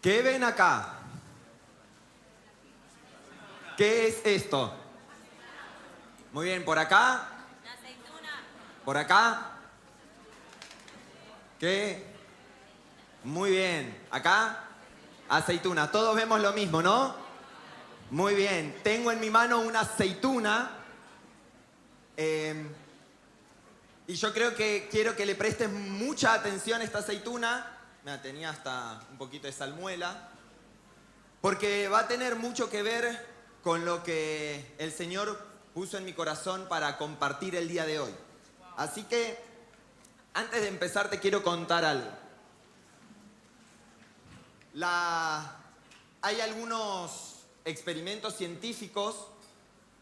¿Qué ven acá? ¿Qué es esto? Muy bien, ¿por acá? La aceituna. ¿Por acá? ¿Qué? Muy bien. ¿Acá? Aceituna. Todos vemos lo mismo, ¿no? Muy bien. Tengo en mi mano una aceituna. Y yo creo que quiero que le prestes mucha atención a esta aceituna. Me tenía hasta un poquito de salmuela. Porque va a tener mucho que ver con lo que el Señor puso en mi corazón para compartir el día de hoy. Así que, antes de empezar, te quiero contar algo. Hay algunos experimentos científicos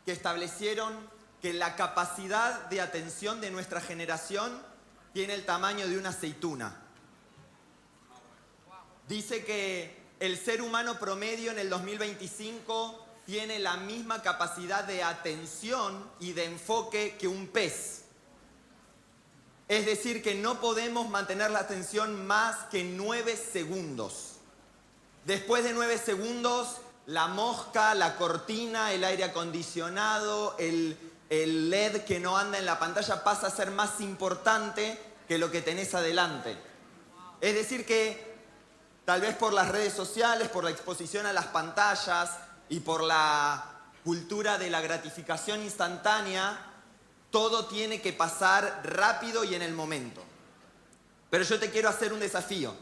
que establecieron que la capacidad de atención de nuestra generación tiene el tamaño de una aceituna. Dice que el ser humano promedio en el 2025 tiene la misma capacidad de atención y de enfoque que un pez. Es decir, que no podemos mantener la atención más que 9 segundos. Después de 9 segundos, la mosca, la cortina, el aire acondicionado, el LED que no anda en la pantalla pasa a ser más importante que lo que tenés adelante. Es decir que tal vez por las redes sociales, por la exposición a las pantallas y por la cultura de la gratificación instantánea, todo tiene que pasar rápido y en el momento. Pero yo te quiero hacer un desafío.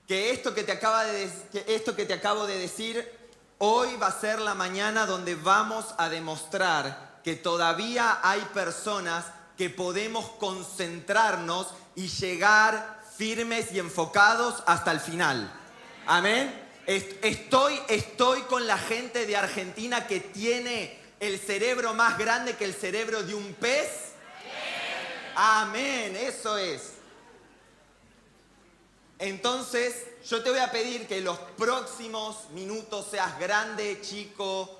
Que esto que te acabo de decir, hoy va a ser la mañana donde vamos a demostrar que todavía hay personas que podemos concentrarnos y llegar firmes y enfocados hasta el final. Amén. Estoy con la gente de Argentina que tiene el cerebro más grande que el cerebro de un pez. Amén, eso es. Entonces, yo te voy a pedir que los próximos minutos, seas grande, chico,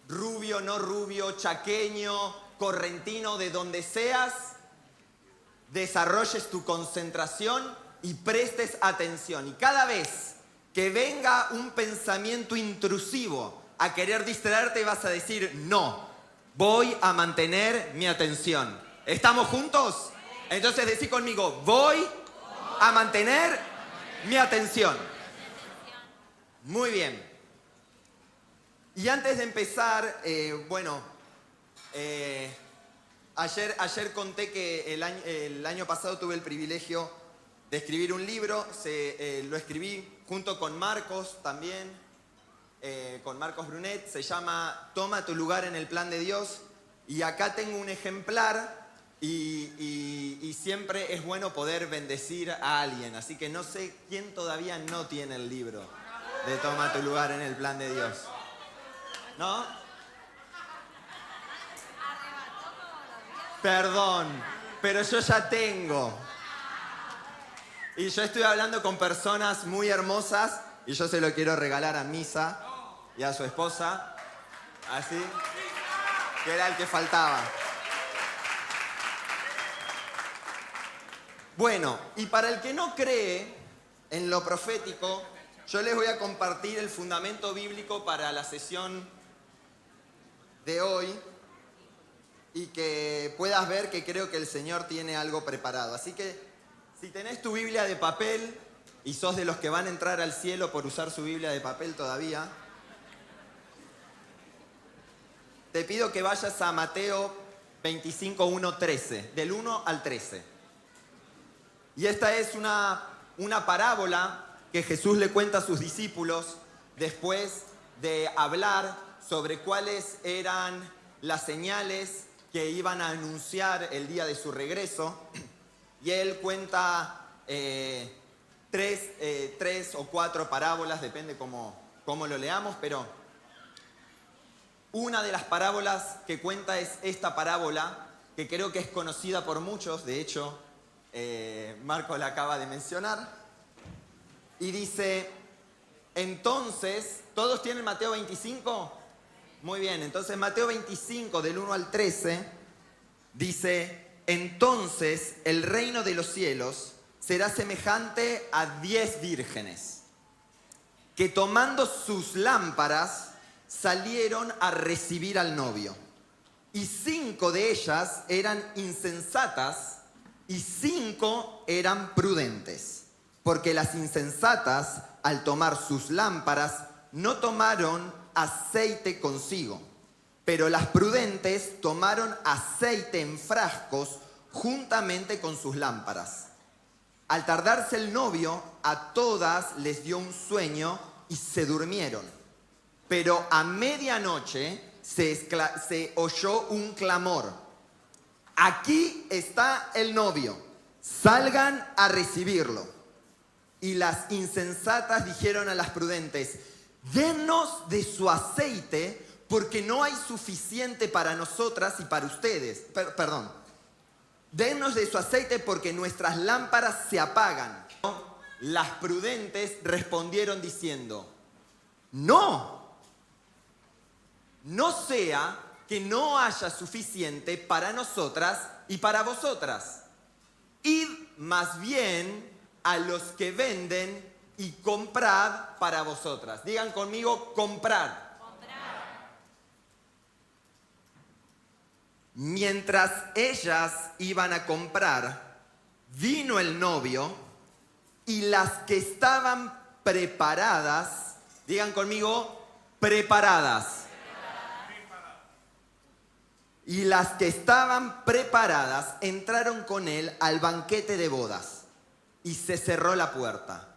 rubio, no rubio, chaqueño, correntino, de donde seas, desarrolles tu concentración y prestes atención. Y cada vez que venga un pensamiento intrusivo a querer distraerte, vas a decir, no, voy a mantener mi atención. ¿Estamos juntos? Entonces decí conmigo, voy a mantener mi atención. Muy bien. Y antes de empezar, ayer conté que el año pasado tuve el privilegio de escribir un libro. Lo escribí junto con Marcos también, con Marcos Brunet. Se llama Toma tu lugar en el plan de Dios. Y acá tengo un ejemplar. Y siempre es bueno poder bendecir a alguien. Así que no sé quién todavía no tiene el libro de Toma tu lugar en el plan de Dios. ¿No? Perdón, pero yo ya tengo. Y yo estoy hablando con personas muy hermosas y yo se lo quiero regalar a Misa y a su esposa. Así, que era el que faltaba. Bueno, y para el que no cree en lo profético, yo les voy a compartir el fundamento bíblico para la sesión de hoy y que puedas ver que creo que el Señor tiene algo preparado. Así que si tenés tu Biblia de papel y sos de los que van a entrar al cielo por usar su Biblia de papel todavía, te pido que vayas a Mateo 25, 1, 13, del 1 al 13. Y esta es una parábola que Jesús le cuenta a sus discípulos después de hablar sobre cuáles eran las señales que iban a anunciar el día de su regreso. Y él cuenta tres o cuatro parábolas, depende cómo lo leamos, pero una de las parábolas que cuenta es esta parábola, que creo que es conocida por muchos, de hecho, Marco la acaba de mencionar, y dice, entonces, ¿todos tienen Mateo 25? Muy bien, entonces Mateo 25 del 1 al 13 dice, entonces el reino de los cielos será semejante a 10 vírgenes, que tomando sus lámparas salieron a recibir al novio. Y 5 de ellas eran insensatas y 5 eran prudentes. Porque las insensatas, al tomar sus lámparas, no tomaron aceite consigo. Pero las prudentes tomaron aceite en frascos juntamente con sus lámparas. Al tardarse el novio, a todas les dio un sueño y se durmieron. Pero a medianoche se oyó un clamor. Aquí está el novio, salgan a recibirlo. Y las insensatas dijeron a las prudentes, dennos de su aceite, porque no hay suficiente para nosotras y para ustedes. Dennos de su aceite porque nuestras lámparas se apagan. Las prudentes respondieron diciendo, no sea que no haya suficiente para nosotras y para vosotras. Id más bien a los que venden y comprad para vosotras. Digan conmigo, comprad. Mientras ellas iban a comprar, vino el novio y las que estaban preparadas, digan conmigo, preparadas. Y las que estaban preparadas entraron con él al banquete de bodas y se cerró la puerta.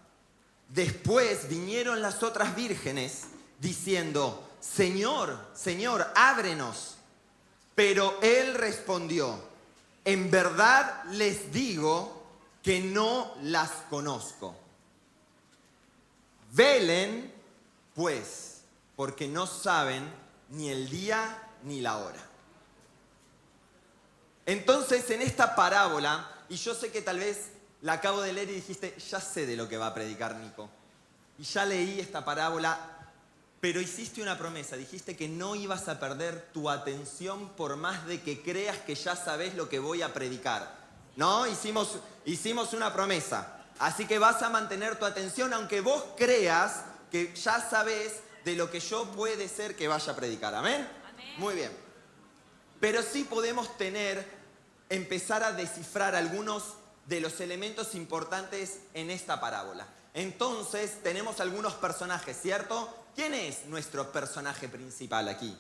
Después vinieron las otras vírgenes diciendo, Señor, Señor, ábrenos. Pero él respondió, en verdad les digo que no las conozco. Velen, pues, porque no saben ni el día ni la hora. Entonces, en esta parábola, y yo sé que tal vez la acabo de leer y dijiste, ya sé de lo que va a predicar Nico. Y ya leí esta parábola, pero hiciste una promesa, dijiste que no ibas a perder tu atención por más de que creas que ya sabes lo que voy a predicar. ¿No? Hicimos una promesa. Así que vas a mantener tu atención aunque vos creas que ya sabes de lo que yo puede ser que vaya a predicar. ¿Amén? Amén. Muy bien. Pero sí podemos empezar a descifrar algunos de los elementos importantes en esta parábola. Entonces, tenemos algunos personajes, ¿cierto? ¿Quién es nuestro personaje principal aquí?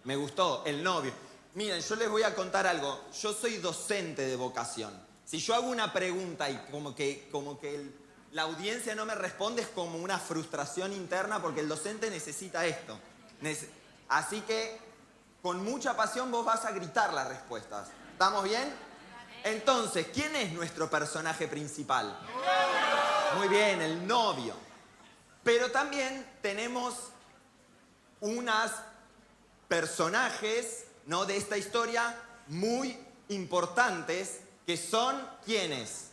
Me gustó, el novio. Miren, yo les voy a contar algo. Yo soy docente de vocación. Si yo hago una pregunta y como que la audiencia no me responde, es como una frustración interna porque el docente necesita esto. Así que, con mucha pasión vos vas a gritar las respuestas. ¿Estamos bien? Entonces, ¿quién es nuestro personaje principal? Muy bien, el novio. Pero también tenemos unos personajes, ¿no?, de esta historia muy importantes, que son ¿quiénes?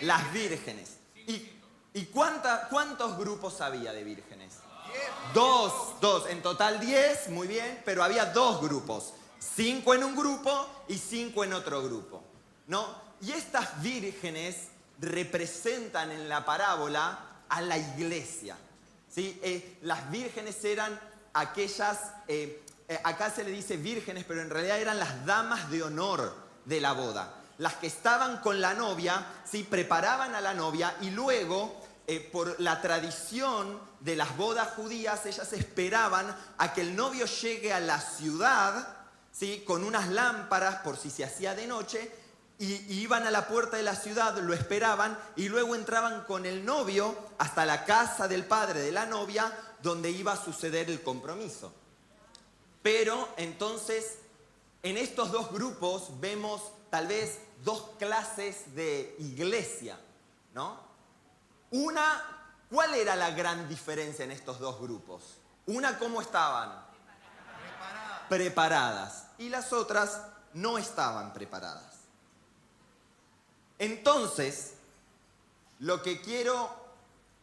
Las vírgenes. ¿Y cuántos grupos había de vírgenes? Dos. En total 10, muy bien, pero había 2 grupos. 5 en un grupo y 5 en otro grupo, ¿no? Y estas vírgenes representan en la parábola a la iglesia, ¿sí? Las vírgenes eran aquellas, acá se le dice vírgenes, pero en realidad eran las damas de honor de la boda. Las que estaban con la novia, ¿sí?, preparaban a la novia y luego, por la tradición de las bodas judías, ellas esperaban a que el novio llegue a la ciudad, ¿sí?, con unas lámparas por si se hacía de noche, y iban a la puerta de la ciudad, lo esperaban y luego entraban con el novio hasta la casa del padre de la novia, donde iba a suceder el compromiso. Pero entonces, en estos 2 grupos vemos tal vez 2 clases de iglesia, ¿no? ¿Cuál era la gran diferencia en estos 2 grupos? Una, ¿cómo estaban? Preparadas. Y las otras no estaban preparadas. Entonces, lo que quiero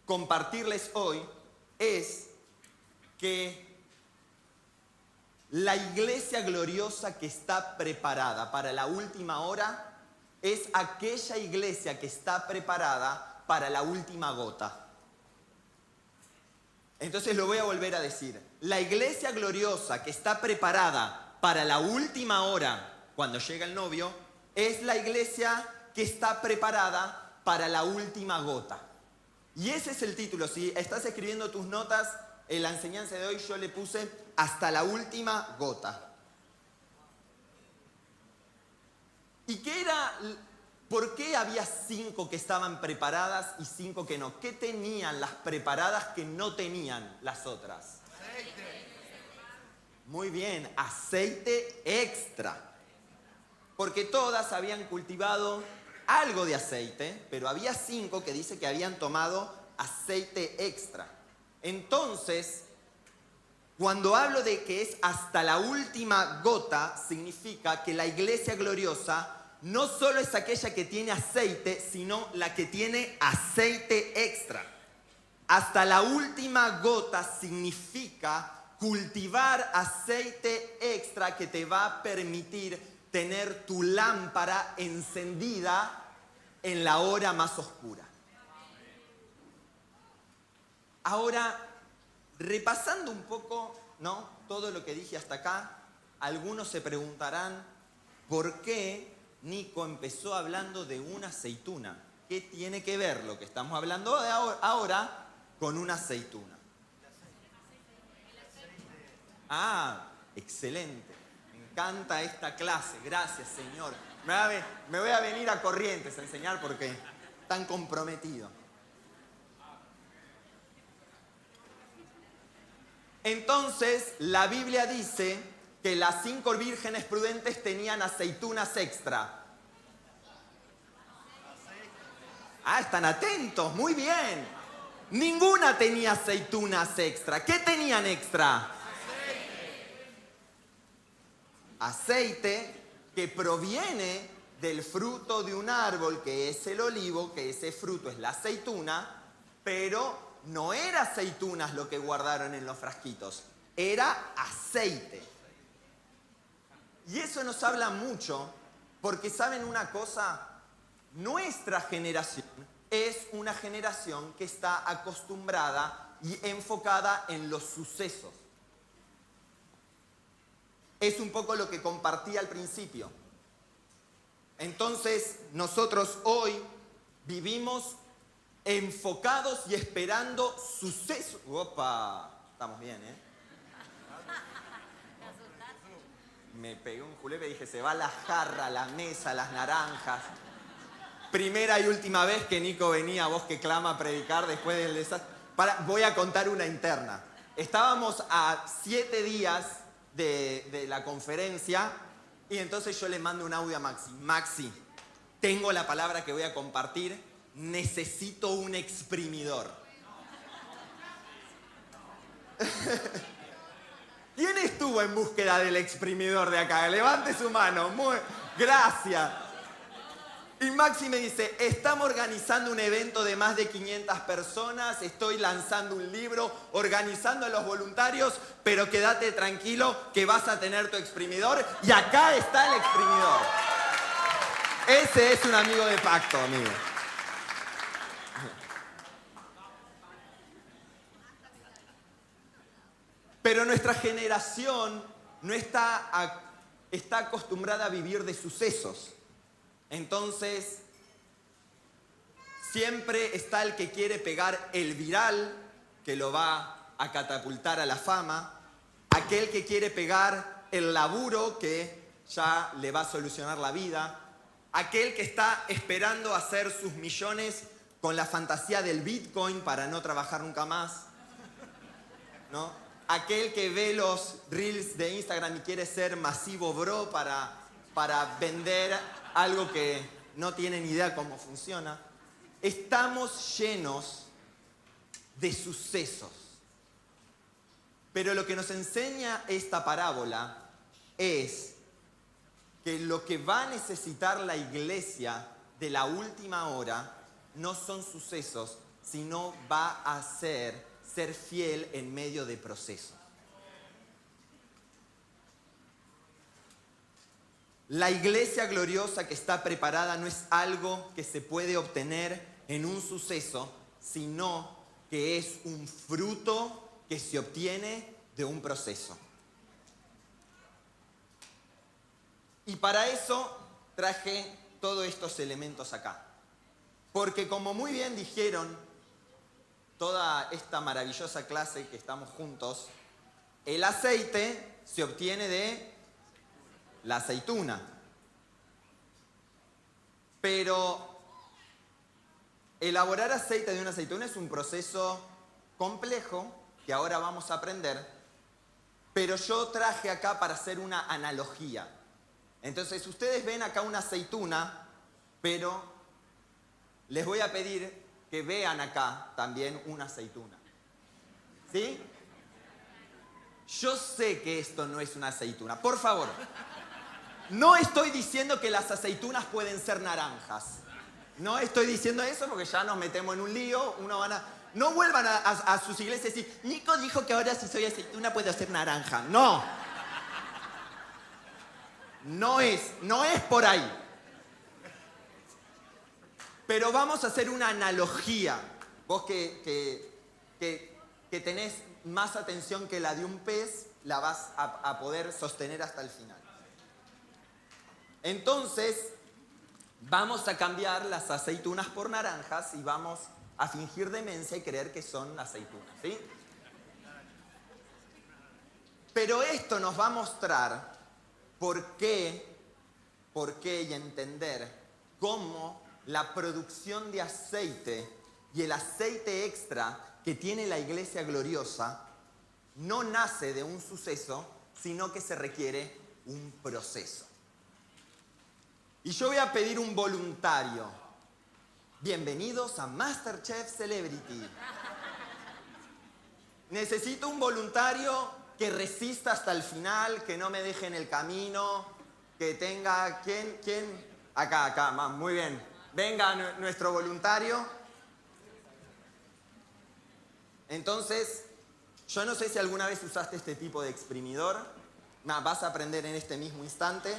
compartirles hoy es que la iglesia gloriosa que está preparada para la última hora es aquella iglesia que está preparada para la última gota. Entonces lo voy a volver a decir. La iglesia gloriosa que está preparada para la última hora, cuando llega el novio, es la iglesia que está preparada para la última gota. Y ese es el título. Si estás escribiendo tus notas, en la enseñanza de hoy yo le puse hasta la última gota. ¿Y qué era? ¿Por qué había 5 que estaban preparadas y 5 que no? ¿Qué tenían las preparadas que no tenían las otras? Aceite. Muy bien, aceite extra. Porque todas habían cultivado algo de aceite, pero había 5 que dice que habían tomado aceite extra. Entonces, cuando hablo de que es hasta la última gota, significa que la iglesia gloriosa no solo es aquella que tiene aceite, sino la que tiene aceite extra. Hasta la última gota significa cultivar aceite extra que te va a permitir tener tu lámpara encendida en la hora más oscura. Ahora, repasando un poco, ¿no?, todo lo que dije hasta acá, algunos se preguntarán por qué Nico empezó hablando de una aceituna. ¿Qué tiene que ver lo que estamos hablando ahora con una aceituna? Ah, excelente. Me encanta esta clase. Gracias, Señor. Me voy a venir a Corrientes a enseñar porque tan comprometido. Entonces, la Biblia dice que las 5 vírgenes prudentes tenían aceitunas extra. Ah, están atentos, muy bien. Ninguna tenía aceitunas extra. ¿Qué tenían extra? Aceite que proviene del fruto de un árbol que es el olivo, que ese fruto es la aceituna, pero no era aceitunas lo que guardaron en los frasquitos, era aceite. Y eso nos habla mucho, porque ¿saben una cosa? Nuestra generación es una generación que está acostumbrada y enfocada en los sucesos. Es un poco lo que compartí al principio. Entonces, nosotros hoy vivimos enfocados y esperando sucesos. ¡Opa! Estamos bien, ¿eh? Me pegué un julepe y dije, se va la jarra, la mesa, las naranjas. Primera y última vez que Nico venía a Voz que Clama a predicar después del desastre. Voy a contar una interna. Estábamos a 7 días de la conferencia y entonces yo le mando un audio a Maxi. Maxi, tengo la palabra que voy a compartir, necesito un exprimidor. ¿Quién estuvo en búsqueda del exprimidor de acá? Levante su mano. Gracias. Y Maxi me dice, estamos organizando un evento de más de 500 personas, estoy lanzando un libro, organizando a los voluntarios, pero quédate tranquilo que vas a tener tu exprimidor y acá está el exprimidor. Ese es un amigo de pacto, amigo. Pero nuestra generación no está acostumbrada a vivir de sucesos. Entonces, siempre está el que quiere pegar el viral, que lo va a catapultar a la fama, aquel que quiere pegar el laburo, que ya le va a solucionar la vida, aquel que está esperando hacer sus millones con la fantasía del Bitcoin para no trabajar nunca más, ¿no? Aquel que ve los reels de Instagram y quiere ser masivo bro para vender algo que no tiene ni idea cómo funciona. Estamos llenos de sucesos. Pero lo que nos enseña esta parábola es que lo que va a necesitar la iglesia de la última hora no son sucesos, sino va a ser fiel en medio de procesos. La iglesia gloriosa que está preparada no es algo que se puede obtener en un suceso, sino que es un fruto que se obtiene de un proceso. Y para eso traje todos estos elementos acá. Porque como muy bien dijeron toda esta maravillosa clase que estamos juntos, el aceite se obtiene de la aceituna. Pero elaborar aceite de una aceituna es un proceso complejo que ahora vamos a aprender, pero yo traje acá para hacer una analogía. Entonces, ustedes ven acá una aceituna, pero les voy a pedir que vean acá también una aceituna. ¿Sí? Yo sé que esto no es una aceituna. Por favor, no estoy diciendo que las aceitunas pueden ser naranjas. No estoy diciendo eso porque ya nos metemos en un lío. No vuelvan a sus iglesias y decir, Nico dijo que ahora si soy aceituna puedo ser naranja. No. No es por ahí. Pero vamos a hacer una analogía. Vos que tenés más atención que la de un pez, la vas a poder sostener hasta el final. Entonces, vamos a cambiar las aceitunas por naranjas y vamos a fingir demencia y creer que son aceitunas, ¿sí? Pero esto nos va a mostrar por qué y entender cómo la producción de aceite y el aceite extra que tiene la iglesia gloriosa no nace de un suceso, sino que se requiere un proceso. Y yo voy a pedir un voluntario. Bienvenidos a MasterChef Celebrity. Necesito un voluntario que resista hasta el final, que no me deje en el camino, que tenga... ¿Quién? Acá, muy bien. Venga nuestro voluntario. Entonces, yo no sé si alguna vez usaste este tipo de exprimidor. Vas a aprender en este mismo instante.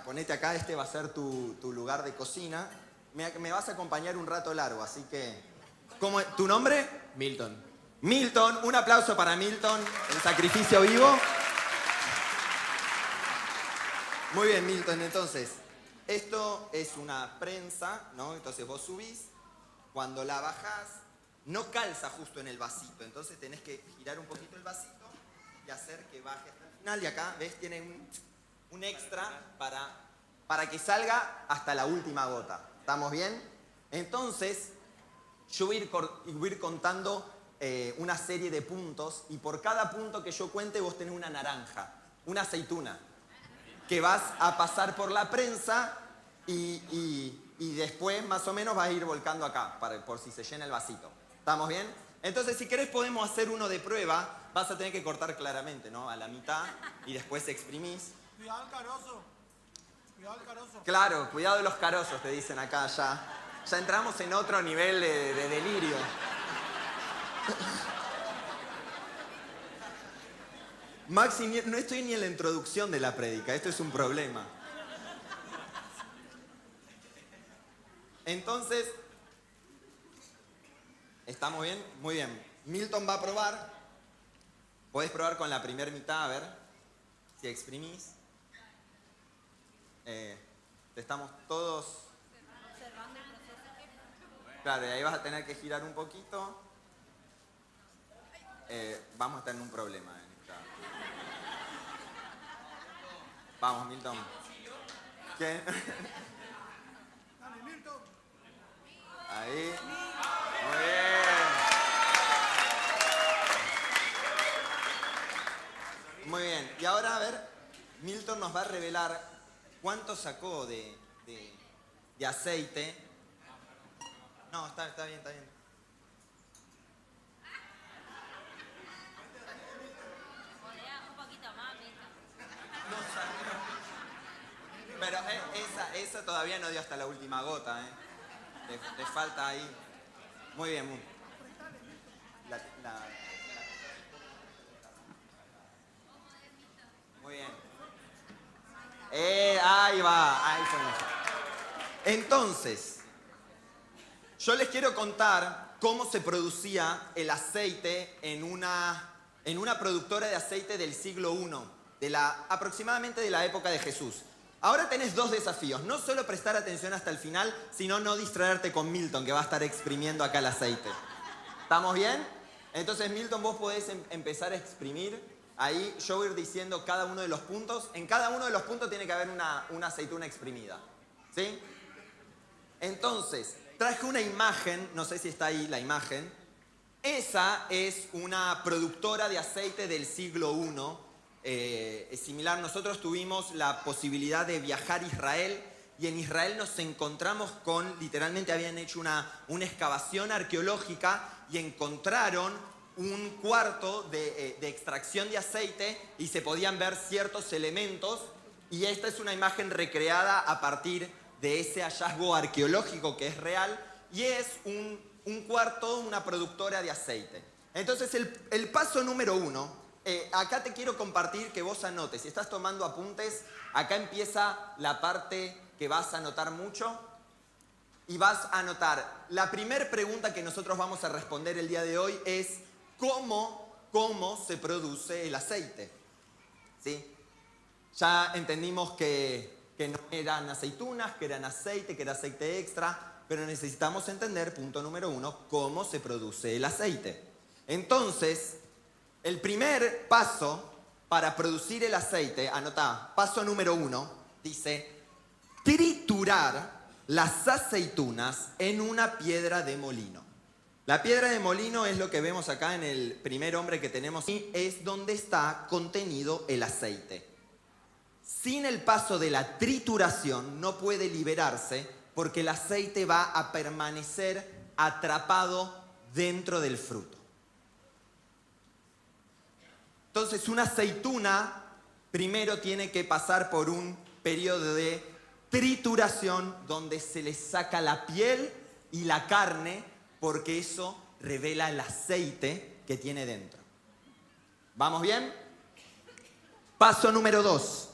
Ponete acá, este va a ser tu lugar de cocina. Me vas a acompañar un rato largo, así que... ¿Tu nombre? Milton. Milton, un aplauso para Milton, el sacrificio vivo. Muy bien, Milton, entonces, esto es una prensa, ¿no? Entonces vos subís, cuando la bajás, no calza justo en el vasito, entonces tenés que girar un poquito el vasito y hacer que baje hasta el final. Y acá, ¿ves? Tiene un extra para que salga hasta la última gota. ¿Estamos bien? Entonces, yo voy a ir contando una serie de puntos y por cada punto que yo cuente vos tenés una naranja, una aceituna, que vas a pasar por la prensa y después más o menos vas a ir volcando acá, por si se llena el vasito. ¿Estamos bien? Entonces, si querés podemos hacer uno de prueba. Vas a tener que cortar claramente, ¿no? A la mitad y después exprimís. Cuidado el carozo. Cuidado el carozo. Claro, cuidado de los carozos, te dicen acá ya. Ya entramos en otro nivel de delirio. Maxi, no estoy ni en la introducción de la prédica, esto es un problema. Entonces, ¿estamos bien? Muy bien. Milton va a probar. Podés probar con la primera mitad, a ver si exprimís. Estamos todos... Claro, y ahí vas a tener que girar un poquito. Vamos a estar en un problema. Vamos, Milton. ¿Qué? Dale, Milton. Ahí. Muy bien. Muy bien. Y ahora, a ver, Milton nos va a revelar cuánto sacó de aceite. No, está bien, está bien. Pero esa todavía no dio hasta la última gota, ¿eh? Le falta ahí. Muy bien. Muy bien. Entonces, yo les quiero contar cómo se producía el aceite en una productora de aceite del siglo I, aproximadamente de la época de Jesús. Ahora tenés dos desafíos, no solo prestar atención hasta el final, sino no distraerte con Milton, que va a estar exprimiendo acá el aceite. ¿Estamos bien? Entonces, Milton, vos podés empezar a exprimir. Ahí yo voy a ir diciendo cada uno de los puntos. En cada uno de los puntos tiene que haber una aceituna exprimida. ¿Sí? Entonces, traje una imagen, no sé si está ahí la imagen. Esa es una productora de aceite del siglo I. Es similar, nosotros tuvimos la posibilidad de viajar a Israel y en Israel nos encontramos con, literalmente habían hecho una excavación arqueológica y encontraron un cuarto de extracción de aceite y se podían ver ciertos elementos y esta es una imagen recreada a partir de ese hallazgo arqueológico que es real y es un cuarto, una productora de aceite. Entonces el paso número 1, acá te quiero compartir que vos anotes, si estás tomando apuntes, acá empieza la parte que vas a anotar mucho y vas a anotar. La primera pregunta que nosotros vamos a responder el día de hoy es ¿cómo se produce el aceite? ¿Sí? Ya entendimos que no eran aceitunas, que eran aceite, que era aceite extra, pero necesitamos entender, punto número 1, cómo se produce el aceite. Entonces, el primer paso para producir el aceite, anotá, paso número 1, dice triturar las aceitunas en una piedra de molino. La piedra de molino es lo que vemos acá en el primer hombre que tenemos y es donde está contenido el aceite. Sin el paso de la trituración no puede liberarse porque el aceite va a permanecer atrapado dentro del fruto. Entonces una aceituna primero tiene que pasar por un periodo de trituración donde se le saca la piel y la carne porque eso revela el aceite que tiene dentro. ¿Vamos bien? Paso número 2.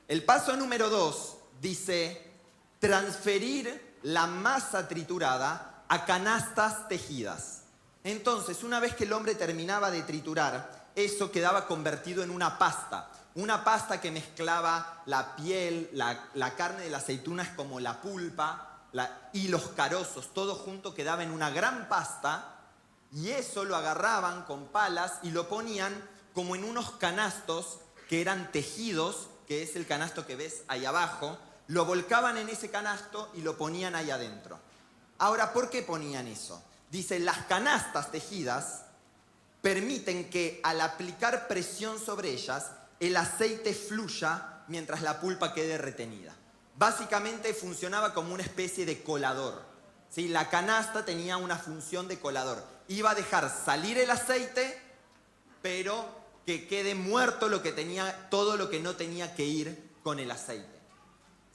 El paso número 2 dice transferir la masa triturada a canastas tejidas. Entonces, una vez que el hombre terminaba de triturar, eso quedaba convertido en una pasta que mezclaba la piel, la carne de las aceitunas como la pulpa y los carozos, todo junto quedaba en una gran pasta y eso lo agarraban con palas y lo ponían como en unos canastos que eran tejidos, que es el canasto que ves ahí abajo, lo volcaban en ese canasto y lo ponían ahí adentro. Ahora, ¿por qué ponían eso? Dice, las canastas tejidas permiten que al aplicar presión sobre ellas, el aceite fluya mientras la pulpa quede retenida. Básicamente funcionaba como una especie de colador. ¿Sí? La canasta tenía una función de colador. Iba a dejar salir el aceite, pero que quede muerto todo lo que no tenía que ir con el aceite.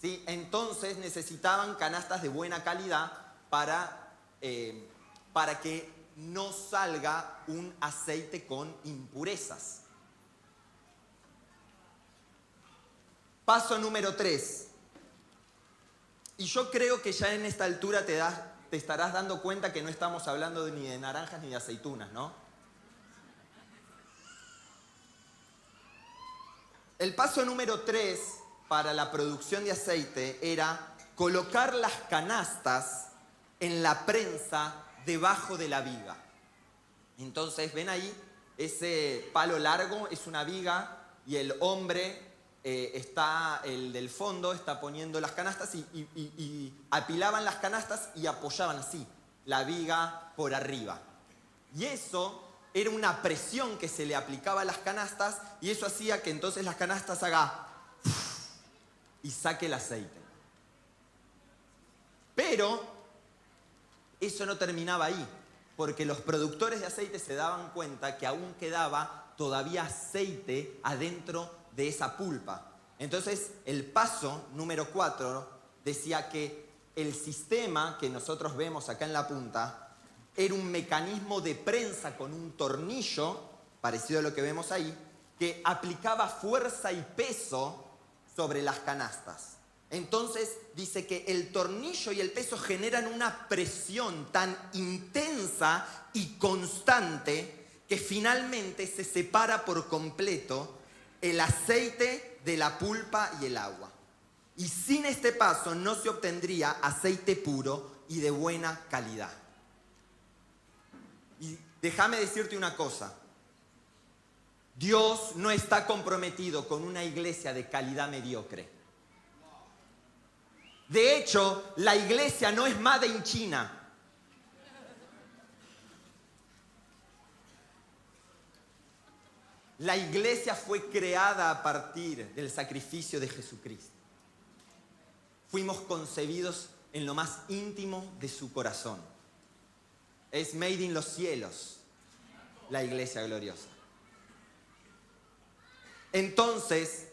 ¿Sí? Entonces necesitaban canastas de buena calidad para que no salga un aceite con impurezas. Paso número 3. Y yo creo que ya en esta altura te estarás dando cuenta que no estamos hablando ni de naranjas ni de aceitunas, ¿no? El paso número 3 para la producción de aceite era colocar las canastas en la prensa debajo de la viga. Entonces, ven ahí, ese palo largo es una viga y el hombre, el del fondo, está poniendo las canastas y apilaban las canastas y apoyaban así la viga por arriba. Y eso era una presión que se le aplicaba a las canastas y eso hacía que entonces las canastas haga y saque el aceite. Pero eso no terminaba ahí, porque los productores de aceite se daban cuenta que aún quedaba todavía aceite adentro de esa pulpa. Entonces, el paso número 4 decía que el sistema que nosotros vemos acá en la punta era un mecanismo de prensa con un tornillo, parecido a lo que vemos ahí, que aplicaba fuerza y peso sobre las canastas. Entonces dice que el tornillo y el peso generan una presión tan intensa y constante que finalmente se separa por completo el aceite de la pulpa y el agua. Y sin este paso no se obtendría aceite puro y de buena calidad. Y déjame decirte una cosa. Dios no está comprometido con una iglesia de calidad mediocre. De hecho, la iglesia no es made in China. La iglesia fue creada a partir del sacrificio de Jesucristo. Fuimos concebidos en lo más íntimo de su corazón. Es made in los cielos, la iglesia gloriosa. Entonces,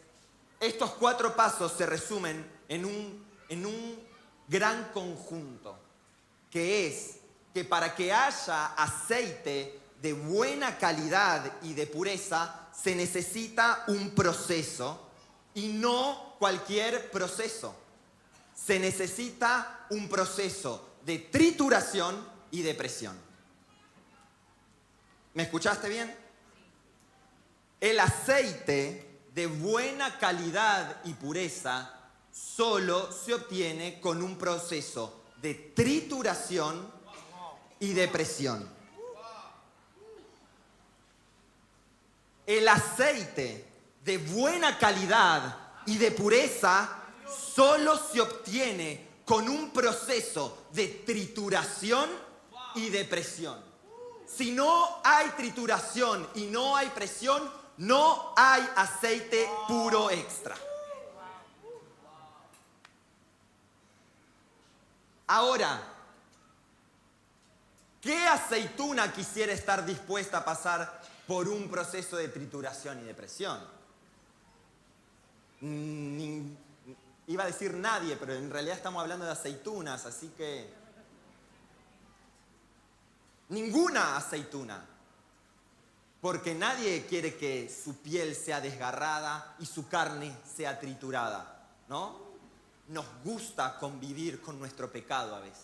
estos 4 pasos se resumen en un gran conjunto, que es que para que haya aceite de buena calidad y de pureza, se necesita un proceso y no cualquier proceso. Se necesita un proceso de trituración y de presión. ¿Me escuchaste bien? El aceite de buena calidad y pureza solo se obtiene con un proceso de trituración y de presión. El aceite de buena calidad y de pureza solo se obtiene con un proceso de trituración y de presión. Si no hay trituración y no hay presión, no hay aceite puro extra. Ahora, ¿qué aceituna quisiera estar dispuesta a pasar por un proceso de trituración y de presión? Iba a decir nadie, pero en realidad estamos hablando de aceitunas, así que ninguna aceituna. Porque nadie quiere que su piel sea desgarrada y su carne sea triturada, ¿no? Nos gusta convivir con nuestro pecado a veces.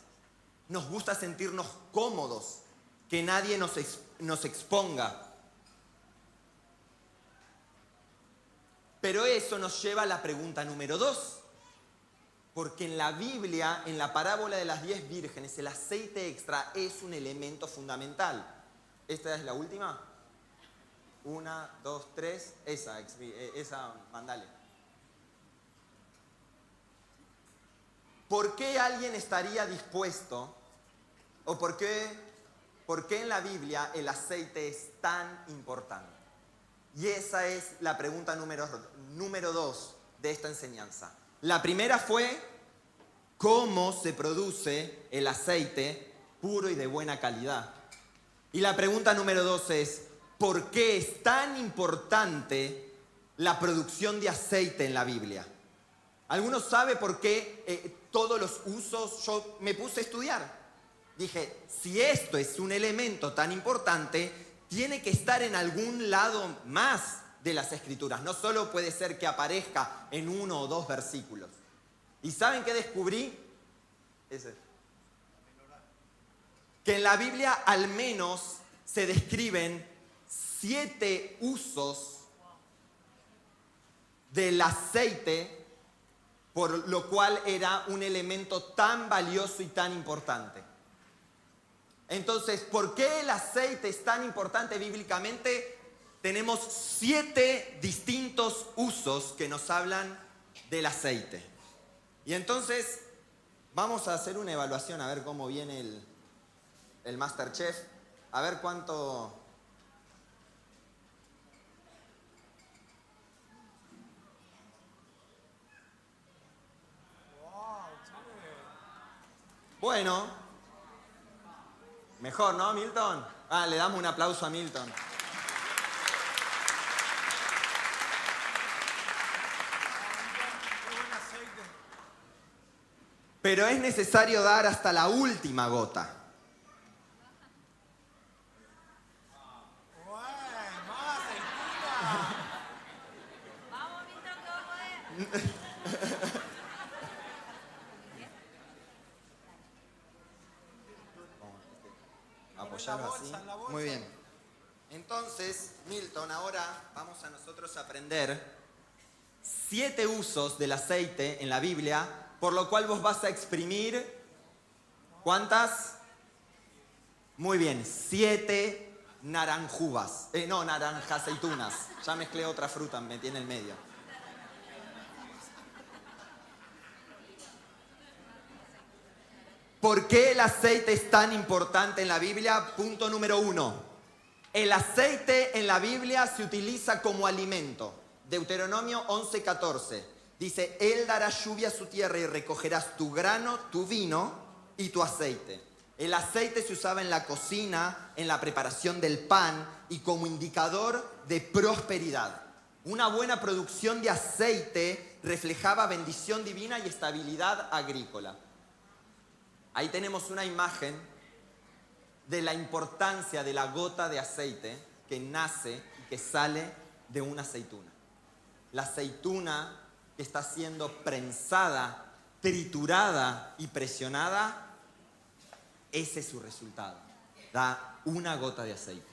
Nos gusta sentirnos cómodos, que nadie nos exponga. Pero eso nos lleva a la pregunta número 2. Porque en la Biblia, en la parábola de las 10 vírgenes, el aceite extra es un elemento fundamental. ¿Esta es la última? 1, 2, 3. Esa, mandale. ¿Por qué alguien estaría dispuesto? ¿O por qué en la Biblia el aceite es tan importante? Y esa es la pregunta número 2 de esta enseñanza. La primera fue cómo se produce el aceite puro y de buena calidad. Y la pregunta número 2 es ¿por qué es tan importante la producción de aceite en la Biblia? ¿Alguno sabe por qué todos los usos? Yo me puse a estudiar. Dije, si esto es un elemento tan importante, tiene que estar en algún lado más de las Escrituras. No solo puede ser que aparezca en 1 o 2 versículos. ¿Y saben qué descubrí? Que en la Biblia al menos se describen 7 usos del aceite, por lo cual era un elemento tan valioso y tan importante. Entonces, ¿por qué el aceite es tan importante bíblicamente? Tenemos 7 distintos usos que nos hablan del aceite. Y entonces, vamos a hacer una evaluación a ver cómo viene el MasterChef. A ver cuánto... Bueno, mejor, ¿no, Milton? Le damos un aplauso a Milton. Pero es necesario dar hasta la última gota. apoyarlo bolsa, así. en la bolsa. Muy bien. Entonces, Milton, ahora vamos a nosotros a aprender 7 usos del aceite en la Biblia, por lo cual vos vas a exprimir, ¿cuántas? Muy bien, 7 naranjuvas. No, naranjas, aceitunas. Ya mezclé otra fruta, me metí en el medio. ¿Por qué el aceite es tan importante en la Biblia? Punto número 1. El aceite en la Biblia se utiliza como alimento. Deuteronomio 11:14. Dice, Él dará lluvia a su tierra y recogerás tu grano, tu vino y tu aceite. El aceite se usaba en la cocina, en la preparación del pan y como indicador de prosperidad. Una buena producción de aceite reflejaba bendición divina y estabilidad agrícola. Ahí tenemos una imagen de la importancia de la gota de aceite que nace y que sale de una aceituna. La aceituna que está siendo prensada, triturada y presionada, ese es su resultado. Da una gota de aceite.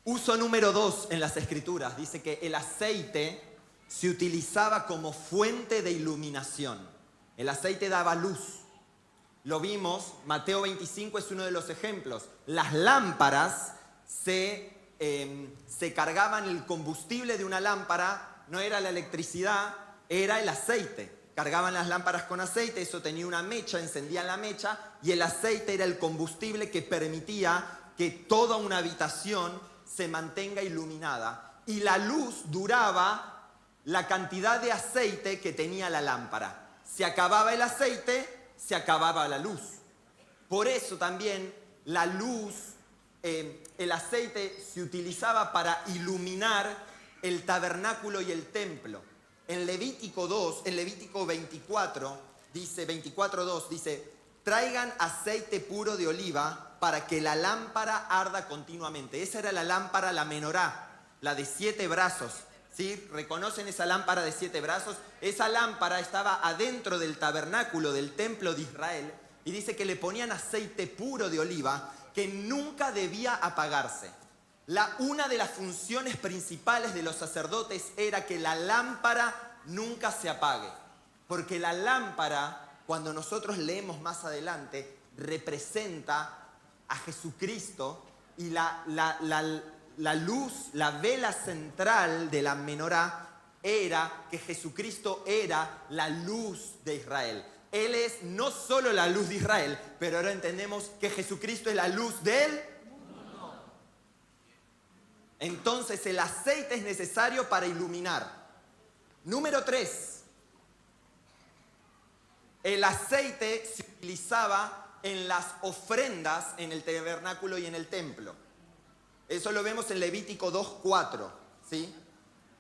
Uso número 2 en las Escrituras. Dice que el aceite se utilizaba como fuente de iluminación. El aceite daba luz. Lo vimos, Mateo 25 es uno de los ejemplos. Las lámparas se cargaban, el combustible de una lámpara no era la electricidad, era el aceite. Cargaban las lámparas con aceite, eso tenía una mecha, encendían la mecha y el aceite era el combustible que permitía que toda una habitación se mantenga iluminada. Y la luz duraba la cantidad de aceite que tenía la lámpara. Se acababa el aceite, se acababa la luz. Por eso también la luz, el aceite se utilizaba para iluminar el tabernáculo y el templo. En Levítico 24, dice, 24:2, dice, traigan aceite puro de oliva para que la lámpara arda continuamente. Esa era la lámpara, la menorá, la de 7 brazos. ¿Sí? ¿Reconocen esa lámpara de 7 brazos? Esa lámpara estaba adentro del tabernáculo del templo de Israel y dice que le ponían aceite puro de oliva que nunca debía apagarse. Una de las funciones principales de los sacerdotes era que la lámpara nunca se apague. Porque la lámpara, cuando nosotros leemos más adelante, representa a Jesucristo y la luz, la vela central de la menorá era que Jesucristo era la luz de Israel. Él es no solo la luz de Israel, pero ahora entendemos que Jesucristo es la luz del mundo. Entonces el aceite es necesario para iluminar. Número 3. El aceite se utilizaba en las ofrendas en el tabernáculo y en el templo. Eso lo vemos en Levítico 2:4, ¿sí?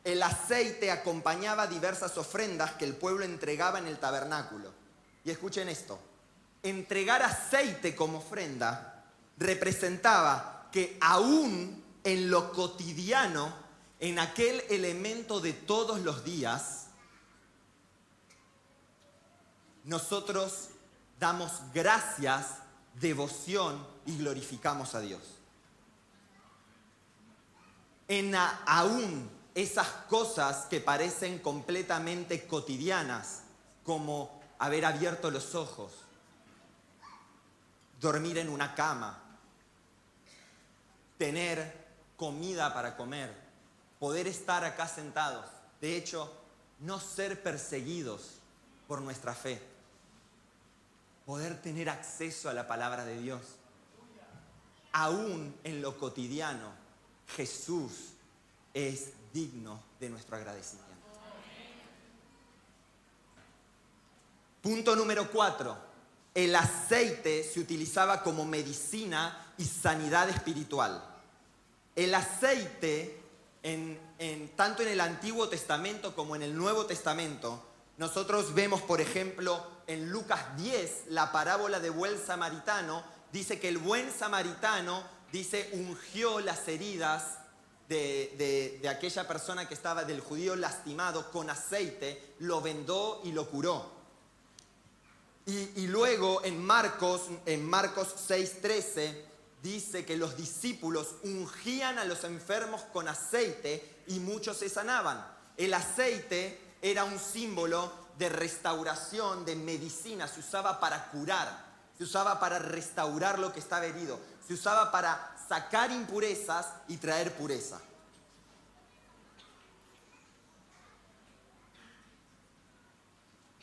El aceite acompañaba diversas ofrendas que el pueblo entregaba en el tabernáculo. Y escuchen esto, entregar aceite como ofrenda representaba que aún en lo cotidiano, en aquel elemento de todos los días, nosotros damos gracias, devoción y glorificamos a Dios. En aún esas cosas que parecen completamente cotidianas, como haber abierto los ojos, dormir en una cama, tener comida para comer, poder estar acá sentados, de hecho, no ser perseguidos por nuestra fe, poder tener acceso a la palabra de Dios. Aún en lo cotidiano, Jesús es digno de nuestro agradecimiento. Punto número 4. El aceite se utilizaba como medicina y sanidad espiritual. El aceite, tanto en el Antiguo Testamento como en el Nuevo Testamento, nosotros vemos, por ejemplo, en Lucas 10, la parábola de buen samaritano, dice que el buen samaritano, dice, ungió las heridas de aquella persona que estaba, del judío lastimado, con aceite, lo vendó y lo curó. Y luego en Marcos 6:13, dice que los discípulos ungían a los enfermos con aceite y muchos se sanaban. El aceite era un símbolo de restauración, de medicina, se usaba para curar, se usaba para restaurar lo que estaba herido, se usaba para sacar impurezas y traer pureza.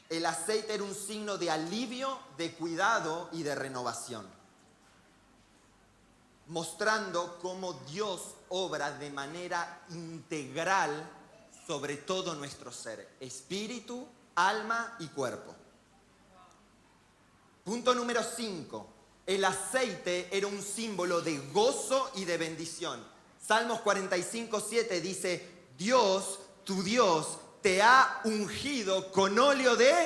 El aceite era un signo de alivio, de cuidado y de renovación, mostrando cómo Dios obra de manera integral sobre todo nuestro ser, espíritu, alma y cuerpo. Punto número 5. El aceite era un símbolo de gozo y de bendición. Salmos 45:7 dice: Dios, tu Dios, te ha ungido con óleo de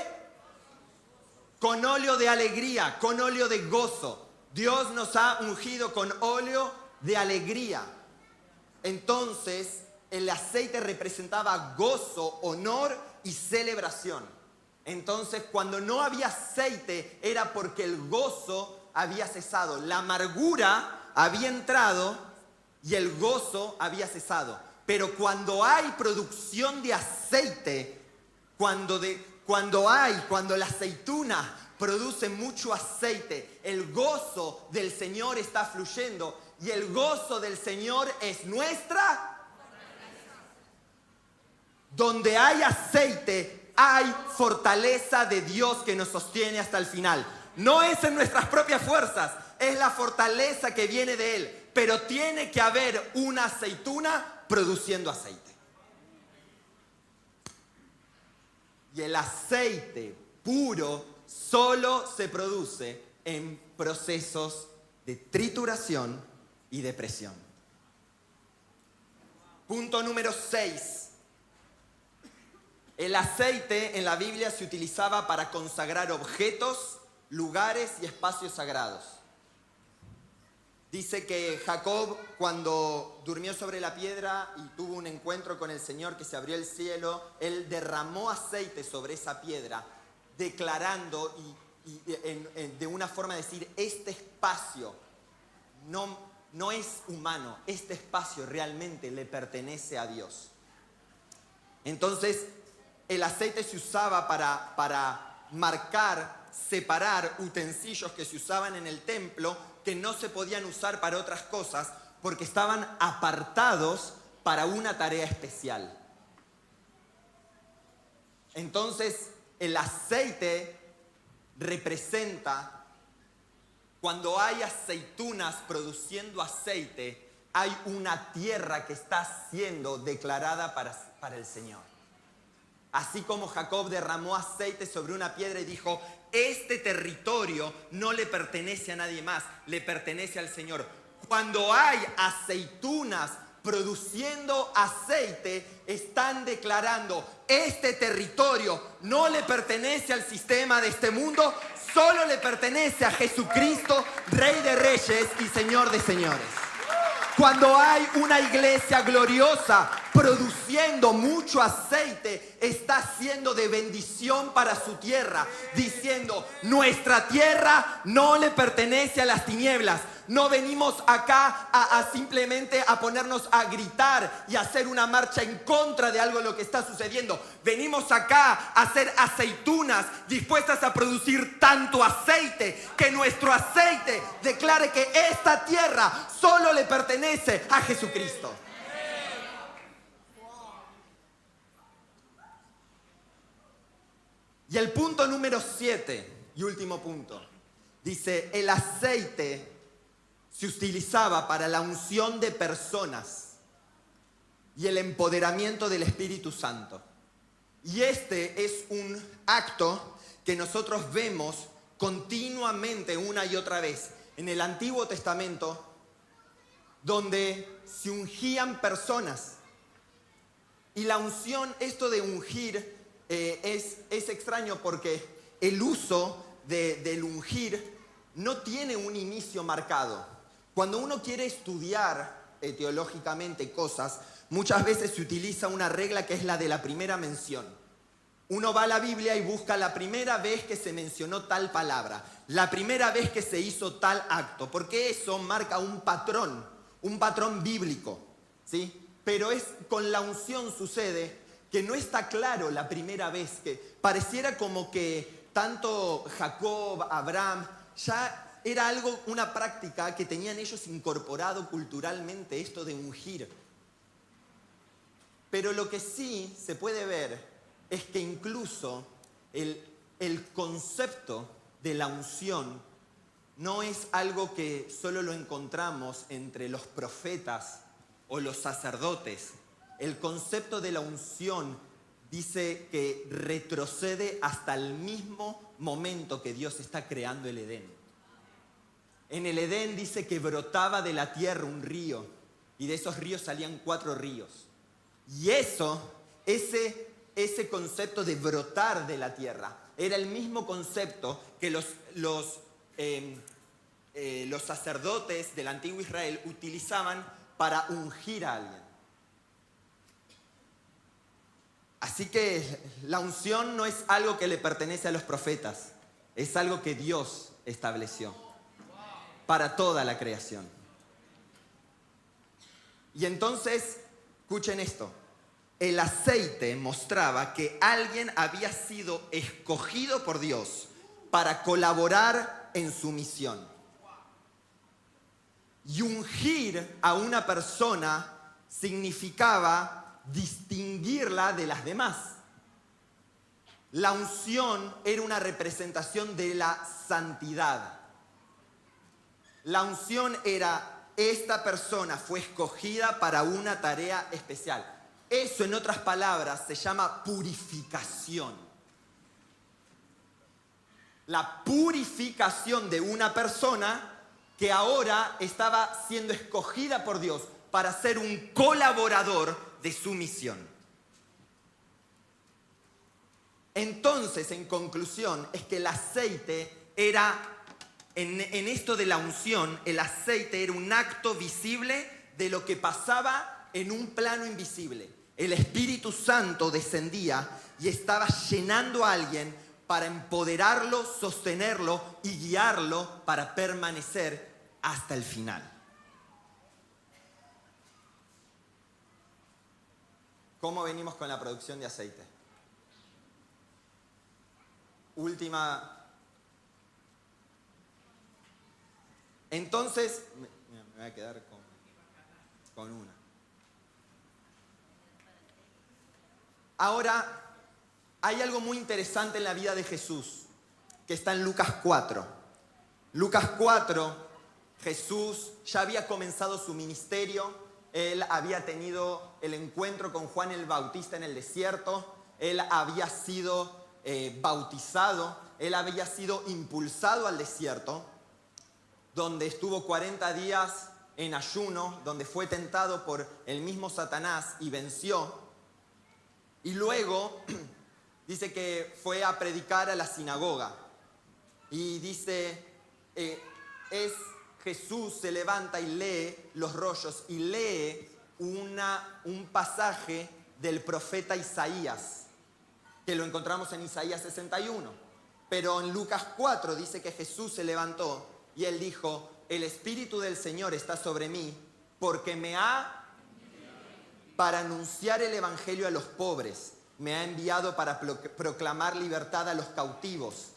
alegría, con óleo de gozo. Dios nos ha ungido con óleo de alegría. Entonces, el aceite representaba gozo, honor y celebración. Entonces, cuando no había aceite, era porque el gozo había cesado. La amargura había entrado y el gozo había cesado. Pero cuando hay producción de aceite, cuando la aceituna produce mucho aceite, el gozo del Señor está fluyendo. Y el gozo del Señor es nuestra. Donde hay aceite, hay fortaleza de Dios que nos sostiene hasta el final. No es en nuestras propias fuerzas, es la fortaleza que viene de Él. Pero tiene que haber una aceituna produciendo aceite. Y el aceite puro solo se produce en procesos de trituración y de presión. Punto número 6. El aceite en la Biblia se utilizaba para consagrar objetos, lugares y espacios sagrados. Dice que Jacob, cuando durmió sobre la piedra y tuvo un encuentro con el Señor, que se abrió el cielo, él derramó aceite sobre esa piedra, declarando de una forma de decir: este espacio no es humano, este espacio realmente le pertenece a Dios. Entonces, el aceite se usaba para marcar, separar utensilios que se usaban en el templo, que no se podían usar para otras cosas porque estaban apartados para una tarea especial. Entonces, el aceite representa, cuando hay aceitunas produciendo aceite, hay una tierra que está siendo declarada para el Señor. Así como Jacob derramó aceite sobre una piedra y dijo: este territorio no le pertenece a nadie más, le pertenece al Señor. Cuando hay aceitunas produciendo aceite, están declarando: este territorio no le pertenece al sistema de este mundo, solo le pertenece a Jesucristo, Rey de Reyes y Señor de Señores. Cuando hay una iglesia gloriosa produciendo mucho aceite, está siendo de bendición para su tierra, diciendo: nuestra tierra no le pertenece a las tinieblas. No venimos acá a simplemente a ponernos a gritar y a hacer una marcha en contra de algo de lo que está sucediendo. Venimos acá a hacer aceitunas dispuestas a producir tanto aceite, que nuestro aceite declare que esta tierra solo le pertenece a Jesucristo. Y el punto número 7 y último punto, dice: el aceite se utilizaba para la unción de personas y el empoderamiento del Espíritu Santo. Y este es un acto que nosotros vemos continuamente una y otra vez en el Antiguo Testamento, donde se ungían personas. Y la unción, esto de ungir, es extraño porque el uso del ungir no tiene un inicio marcado. Cuando uno quiere estudiar teológicamente cosas, muchas veces se utiliza una regla que es la de la primera mención. uno va a la Biblia y busca la primera vez que se mencionó tal palabra, la primera vez que se hizo tal acto, porque eso marca un patrón bíblico, ¿sí? Pero con la unción sucede que no está claro la primera vez, que pareciera como que tanto Jacob, Abraham, ya era algo, una práctica que tenían ellos incorporado culturalmente, esto de ungir. Pero lo que sí se puede ver es que incluso el concepto de la unción no es algo que solo lo encontramos entre los profetas o los sacerdotes. El concepto de la unción dice que retrocede hasta el mismo momento que Dios está creando el Edén. En el Edén dice que brotaba de la tierra un río y de esos ríos salían 4 ríos. Y ese concepto de brotar de la tierra era el mismo concepto que los sacerdotes del antiguo Israel utilizaban para ungir a alguien. Así que la unción no es algo que le pertenece a los profetas, es algo que Dios estableció para toda la creación. Y entonces, escuchen esto, el aceite mostraba que alguien había sido escogido por Dios para colaborar en su misión. Y ungir a una persona significaba distinguirla de las demás. La unción era una representación de la santidad. La unción era, esta persona fue escogida para una tarea especial. Eso, en otras palabras, se llama purificación. La purificación de una persona que ahora estaba siendo escogida por Dios para ser un colaborador de su misión. Entonces, en conclusión, es que el aceite era, en esto de la unción, el aceite era un acto visible de lo que pasaba en un plano invisible. El Espíritu Santo descendía y estaba llenando a alguien para empoderarlo, sostenerlo y guiarlo para permanecer hasta el final. ¿Cómo venimos con la producción de aceite? Última. Entonces, me voy a quedar con una. Ahora, hay algo muy interesante en la vida de Jesús, que está en Lucas 4. Lucas 4, Jesús ya había comenzado su ministerio, él había tenido el encuentro con Juan el Bautista en el desierto, él había sido bautizado, él había sido impulsado al desierto, donde estuvo 40 días en ayuno, donde fue tentado por el mismo Satanás y venció. Y luego dice que fue a predicar a la sinagoga. Y dice, Jesús se levanta y lee los rollos y lee un pasaje del profeta Isaías, que lo encontramos en Isaías 61. Pero en Lucas 4 dice que Jesús se levantó y él dijo, el Espíritu del Señor está sobre mí porque me ha para anunciar el evangelio a los pobres, me ha enviado para proclamar libertad a los cautivos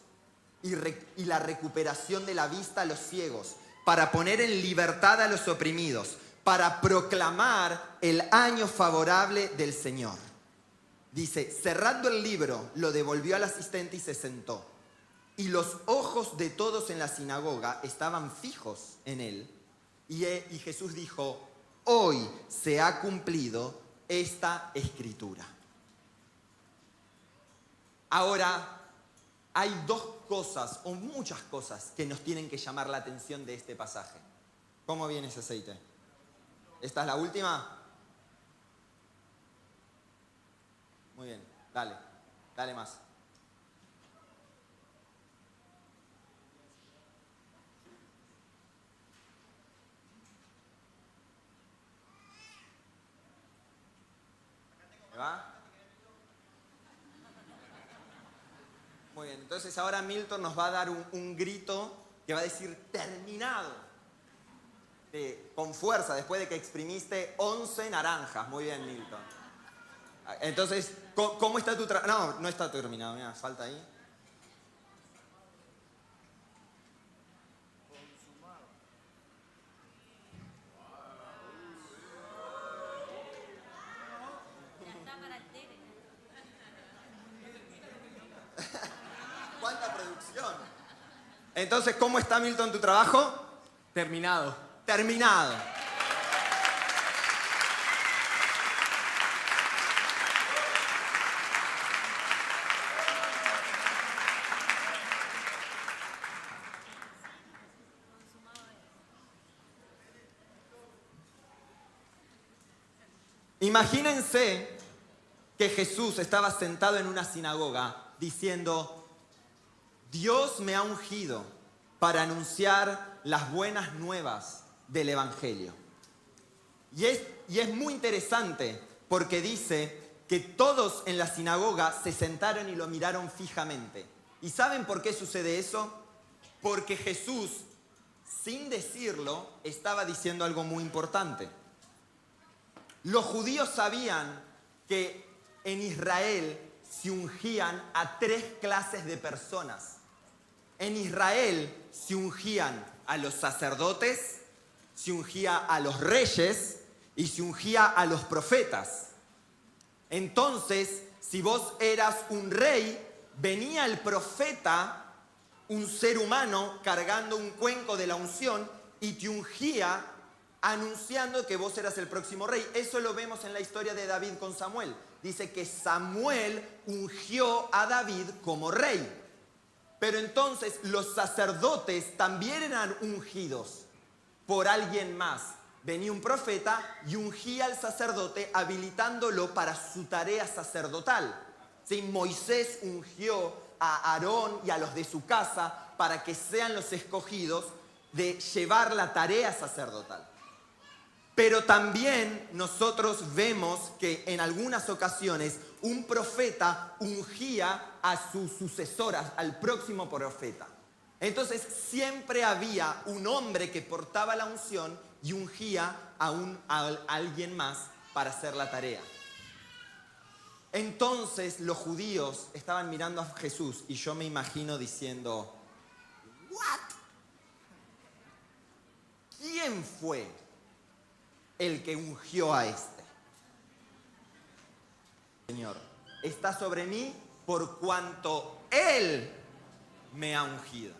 y la recuperación de la vista a los ciegos, para poner en libertad a los oprimidos, para proclamar el año favorable del Señor. Dice, cerrando el libro, lo devolvió al asistente y se sentó. Y los ojos de todos en la sinagoga estaban fijos en él. Y Jesús dijo, hoy se ha cumplido esta escritura. Ahora, hay dos cosas, o muchas cosas, que nos tienen que llamar la atención de este pasaje. ¿Cómo viene ese aceite? ¿Esta es la última? Muy bien, dale más. ¿Me va? bien. Entonces ahora Milton nos va a dar un grito que va a decir terminado. Con fuerza, después de que exprimiste 11 naranjas. Muy bien, Milton. Entonces, ¿cómo está tu trabajo? No, no está terminado, mira, falta ahí. ¿Cuánta producción? Entonces, ¿cómo está, Milton, tu trabajo? Terminado. Terminado. Imagínense que Jesús estaba sentado en una sinagoga diciendo: Dios me ha ungido para anunciar las buenas nuevas del Evangelio. Y es muy interesante porque dice que todos en la sinagoga se sentaron y lo miraron fijamente. ¿Y saben por qué sucede eso? Porque Jesús, sin decirlo, estaba diciendo algo muy importante. Los judíos sabían que en Israel se ungían a 3 clases de personas. En Israel se ungían a los sacerdotes, se ungía a los reyes y se ungía a los profetas. Entonces, si vos eras un rey, venía el profeta, un ser humano, cargando un cuenco de la unción y te ungía anunciando que vos eras el próximo rey. Eso lo vemos en la historia de David con Samuel. Dice que Samuel ungió a David como rey. Pero entonces los sacerdotes también eran ungidos por alguien más. Venía un profeta y ungía al sacerdote habilitándolo para su tarea sacerdotal. ¿Sí? Moisés ungió a Aarón y a los de su casa para que sean los escogidos de llevar la tarea sacerdotal. Pero también nosotros vemos que en algunas ocasiones un profeta ungía a su sucesora, al próximo profeta. Entonces siempre había un hombre que portaba la unción y ungía a alguien más para hacer la tarea. Entonces los judíos estaban mirando a Jesús y yo me imagino diciendo: ¿What? ¿Quién fue el que ungió a este? Señor, está sobre mí por cuanto Él me ha ungido.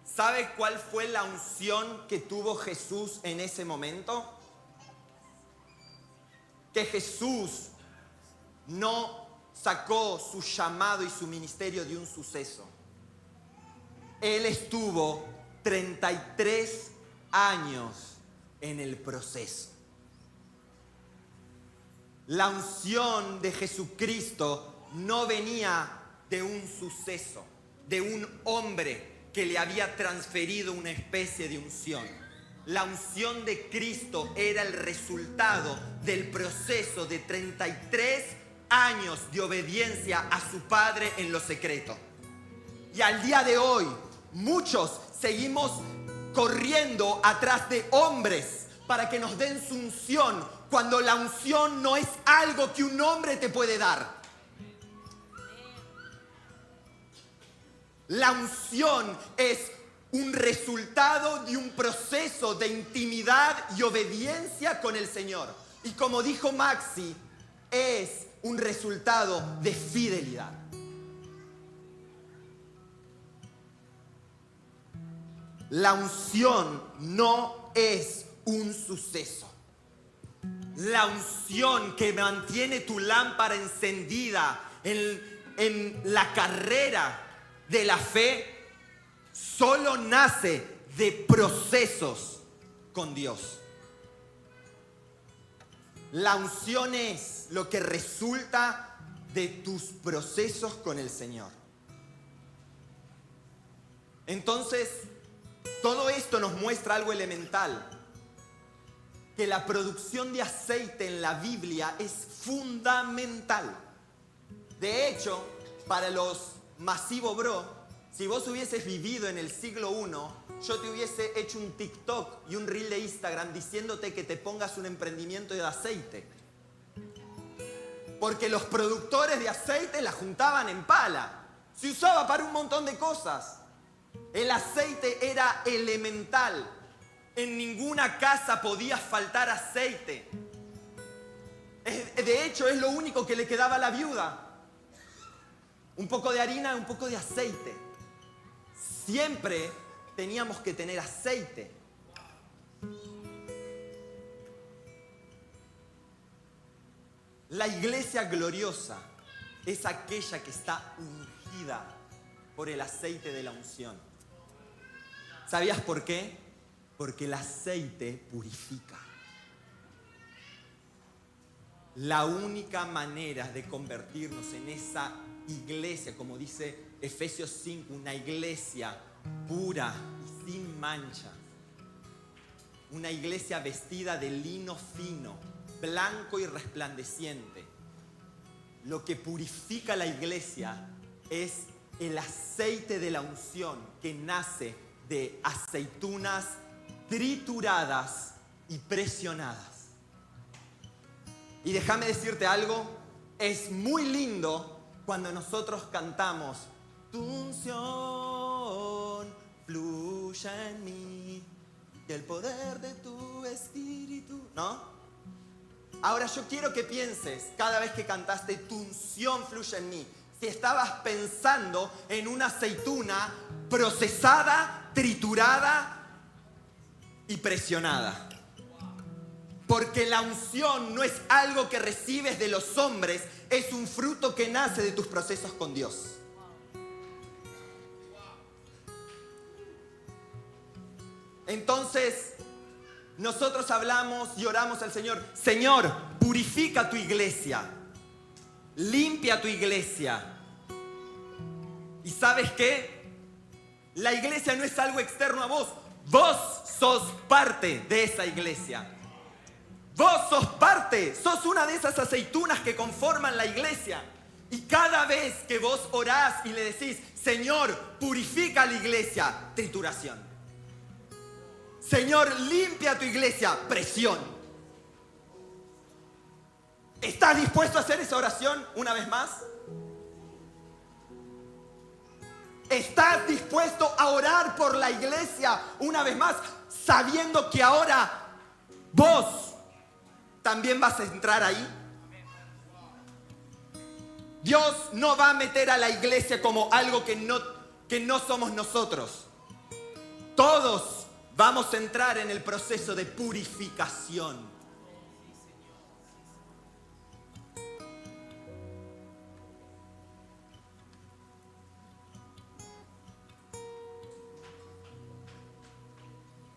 ¿Sabe cuál fue la unción que tuvo Jesús en ese momento? Que Jesús no sacó su llamado y su ministerio de un suceso. Él estuvo 33 años en el proceso. La unción de Jesucristo no venía de un suceso, de un hombre que le había transferido una especie de unción. La unción de Cristo era el resultado del proceso de 33 años de obediencia a su Padre en lo secreto. Y al día de hoy, muchos seguimos corriendo atrás de hombres para que nos den su unción, cuando la unción no es algo que un hombre te puede dar. La unción es un resultado de un proceso de intimidad y obediencia con el Señor. Y como dijo Maxi, es un resultado de fidelidad. La unción no es un suceso. La unción que mantiene tu lámpara encendida en la carrera de la fe solo nace de procesos con Dios. La unción es lo que resulta de tus procesos con el Señor. Entonces, todo esto nos muestra algo elemental, que la producción de aceite en la Biblia es fundamental. De hecho, para los Masivo Bro, si vos hubieses vivido en el siglo I, yo te hubiese hecho un TikTok y un reel de Instagram diciéndote que te pongas un emprendimiento de aceite. Porque los productores de aceite la juntaban en pala. Se usaba para un montón de cosas. El aceite era elemental. En ninguna casa podía faltar aceite. De hecho, es lo único que le quedaba a la viuda. Un poco de harina, un poco de aceite. Siempre teníamos que tener aceite. La iglesia gloriosa es aquella que está ungida por el aceite de la unción. ¿Sabías por qué? Porque el aceite purifica. La única manera de convertirnos en esa iglesia, como dice Efesios 5, una iglesia pura y sin mancha, una iglesia vestida de lino fino, blanco y resplandeciente. Lo que purifica la iglesia es el aceite de la unción que nace de aceitunas trituradas y presionadas. Y déjame decirte algo, es muy lindo cuando nosotros cantamos: tu unción fluya en mí, que el poder de tu espíritu, ¿no? Ahora yo quiero que pienses, cada vez que cantaste tu unción fluya en mí, si estabas pensando en una aceituna procesada, triturada y presionada. Porque la unción no es algo que recibes de los hombres, es un fruto que nace de tus procesos con Dios. Entonces, nosotros hablamos y oramos al Señor: Señor, purifica tu iglesia, limpia tu iglesia. ¿Y sabes qué? La iglesia no es algo externo a vos. Vos sos parte de esa iglesia. Vos sos parte, sos una de esas aceitunas que conforman la iglesia. Y cada vez que vos orás y le decís: Señor, purifica la iglesia, trituración. Señor, limpia tu iglesia, presión. ¿Estás dispuesto a hacer esa oración una vez más? ¿Estás dispuesto a orar por la iglesia una vez más, sabiendo que ahora vos también vas a entrar ahí? Dios no va a meter a la iglesia como algo que no somos nosotros. Todos vamos a entrar en el proceso de purificación.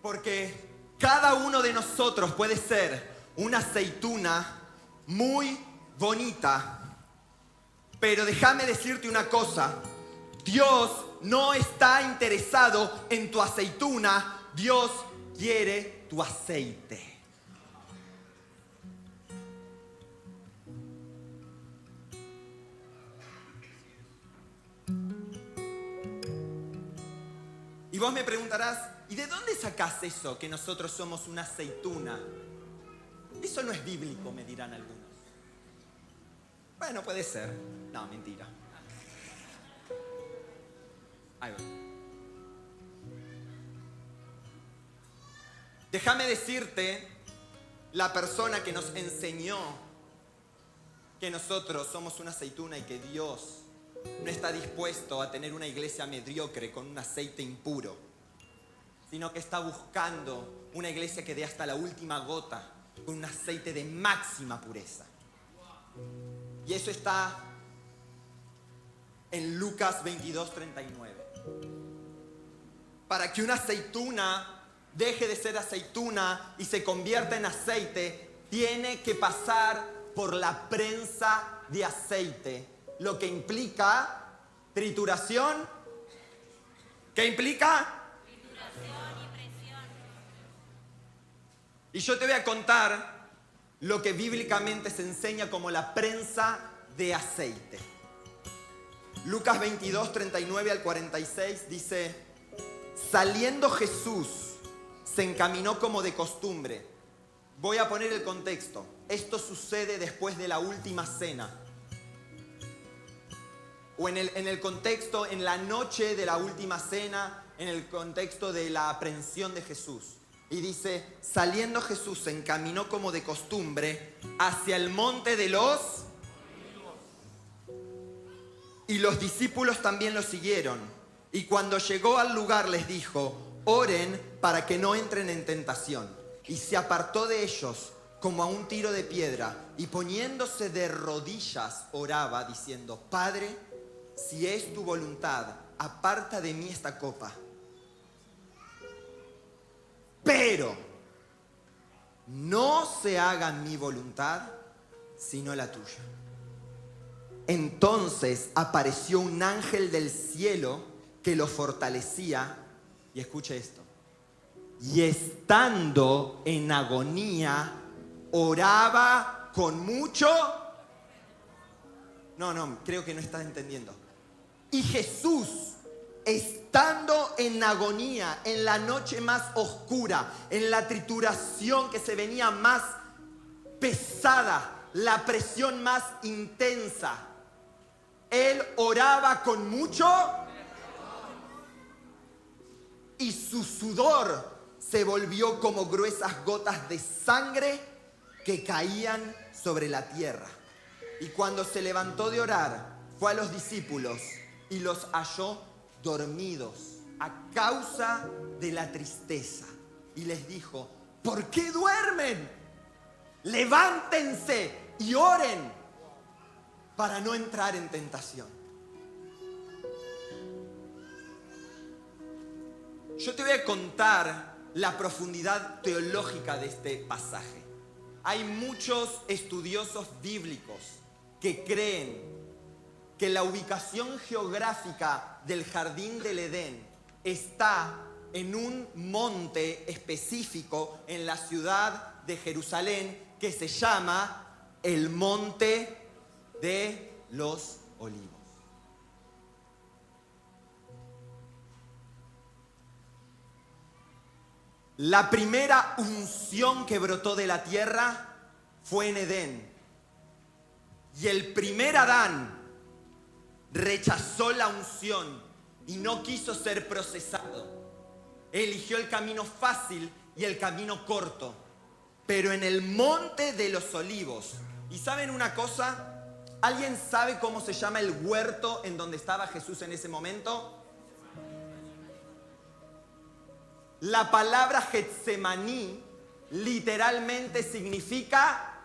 Porque cada uno de nosotros puede ser una aceituna muy bonita. Pero déjame decirte una cosa: Dios no está interesado en tu aceituna, Dios quiere tu aceite. Y vos me preguntarás: ¿y de dónde sacás eso que nosotros somos una aceituna? Eso no es bíblico, me dirán algunos. Bueno, puede ser. No, mentira. Ahí va. Déjame decirte, la persona que nos enseñó que nosotros somos una aceituna y que Dios no está dispuesto a tener una iglesia mediocre con un aceite impuro, sino que está buscando una iglesia que dé hasta la última gota con un aceite de máxima pureza. Y eso está en Lucas 22:39. Para que una aceituna deje de ser aceituna y se convierta en aceite, tiene que pasar por la prensa de aceite, lo que implica trituración. ¿Qué implica? Trituración y presión. Y yo te voy a contar lo que bíblicamente se enseña como la prensa de aceite. Lucas 22, 39 al 46 dice: saliendo Jesús, se encaminó como de costumbre. Voy a poner el contexto. Esto sucede después de la última cena. O en el contexto, en la noche de la última cena, en el contexto de la aprehensión de Jesús. Y dice: saliendo Jesús se encaminó como de costumbre hacia el monte de los Olivos. Y los discípulos también lo siguieron. Y cuando llegó al lugar les dijo: oren para que no entren en tentación. Y se apartó de ellos como a un tiro de piedra, y poniéndose de rodillas oraba diciendo: Padre, si es tu voluntad, aparta de mí esta copa. Pero no se haga mi voluntad, sino la tuya. Entonces apareció un ángel del cielo que lo fortalecía. Y escuche esto. Y estando en agonía, oraba con mucho... No, creo que no estás entendiendo. Y Jesús, estando en agonía, en la noche más oscura, en la trituración que se venía más pesada, la presión más intensa, Él oraba con mucho y su sudor se volvió como gruesas gotas de sangre que caían sobre la tierra. Y cuando se levantó de orar, fue a los discípulos y los halló dormidos a causa de la tristeza. Y les dijo: ¿por qué duermen? Levántense y oren para no entrar en tentación. Yo te voy a contar la profundidad teológica de este pasaje. Hay muchos estudiosos bíblicos que creen que la ubicación geográfica del jardín del Edén está en un monte específico en la ciudad de Jerusalén que se llama el Monte de los Olivos. La primera unción que brotó de la tierra fue en Edén. Y el primer Adán rechazó la unción y no quiso ser procesado. Eligió el camino fácil y el camino corto. Pero en el Monte de los Olivos. ¿Y saben una cosa? ¿Alguien sabe cómo se llama el huerto en donde estaba Jesús en ese momento? La palabra Getsemaní literalmente significa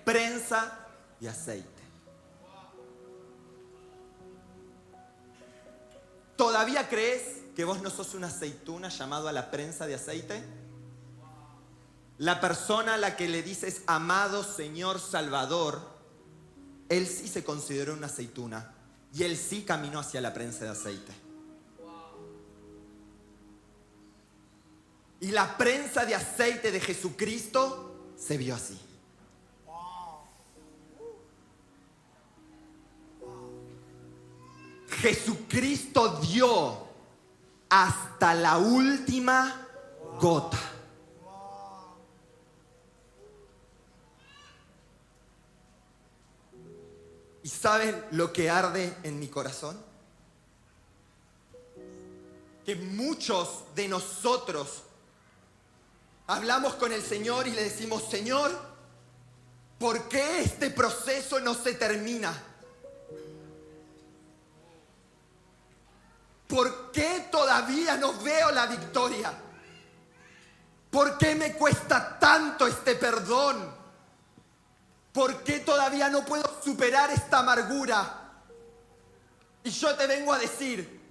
prensa de aceite. ¿Todavía crees que vos no sos una aceituna llamado a la prensa de aceite? La persona a la que le dices amado Señor Salvador, él sí se consideró una aceituna y él sí caminó hacia la prensa de aceite. Y la prensa de aceite de Jesucristo se vio así. Jesucristo dio hasta la última gota. ¿Y saben lo que arde en mi corazón? Que muchos de nosotros hablamos con el Señor y le decimos: Señor, ¿por qué este proceso no se termina? ¿Por qué todavía no veo la victoria? ¿Por qué me cuesta tanto este perdón? ¿Por qué todavía no puedo superar esta amargura? Y yo te vengo a decir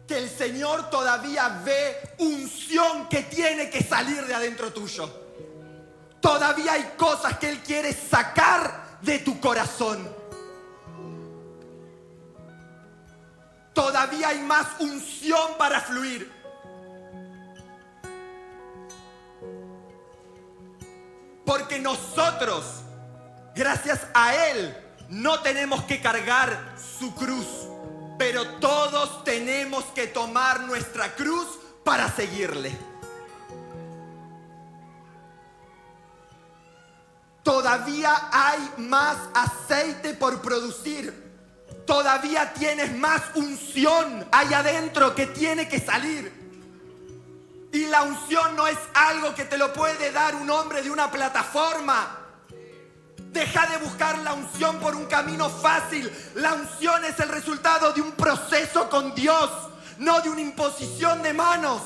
que el Señor todavía ve unción que tiene que salir de adentro tuyo. Todavía hay cosas que Él quiere sacar de tu corazón. Todavía hay más unción para fluir. Porque nosotros, gracias a Él, no tenemos que cargar su cruz. pero todos tenemos que tomar nuestra cruz para seguirle. Todavía hay más aceite por producir. Todavía tienes más unción ahí adentro que tiene que salir. Y la unción no es algo que te lo puede dar un hombre de una plataforma. Deja de buscar la unción por un camino fácil. La unción es el resultado de un proceso con Dios, no de una imposición de manos.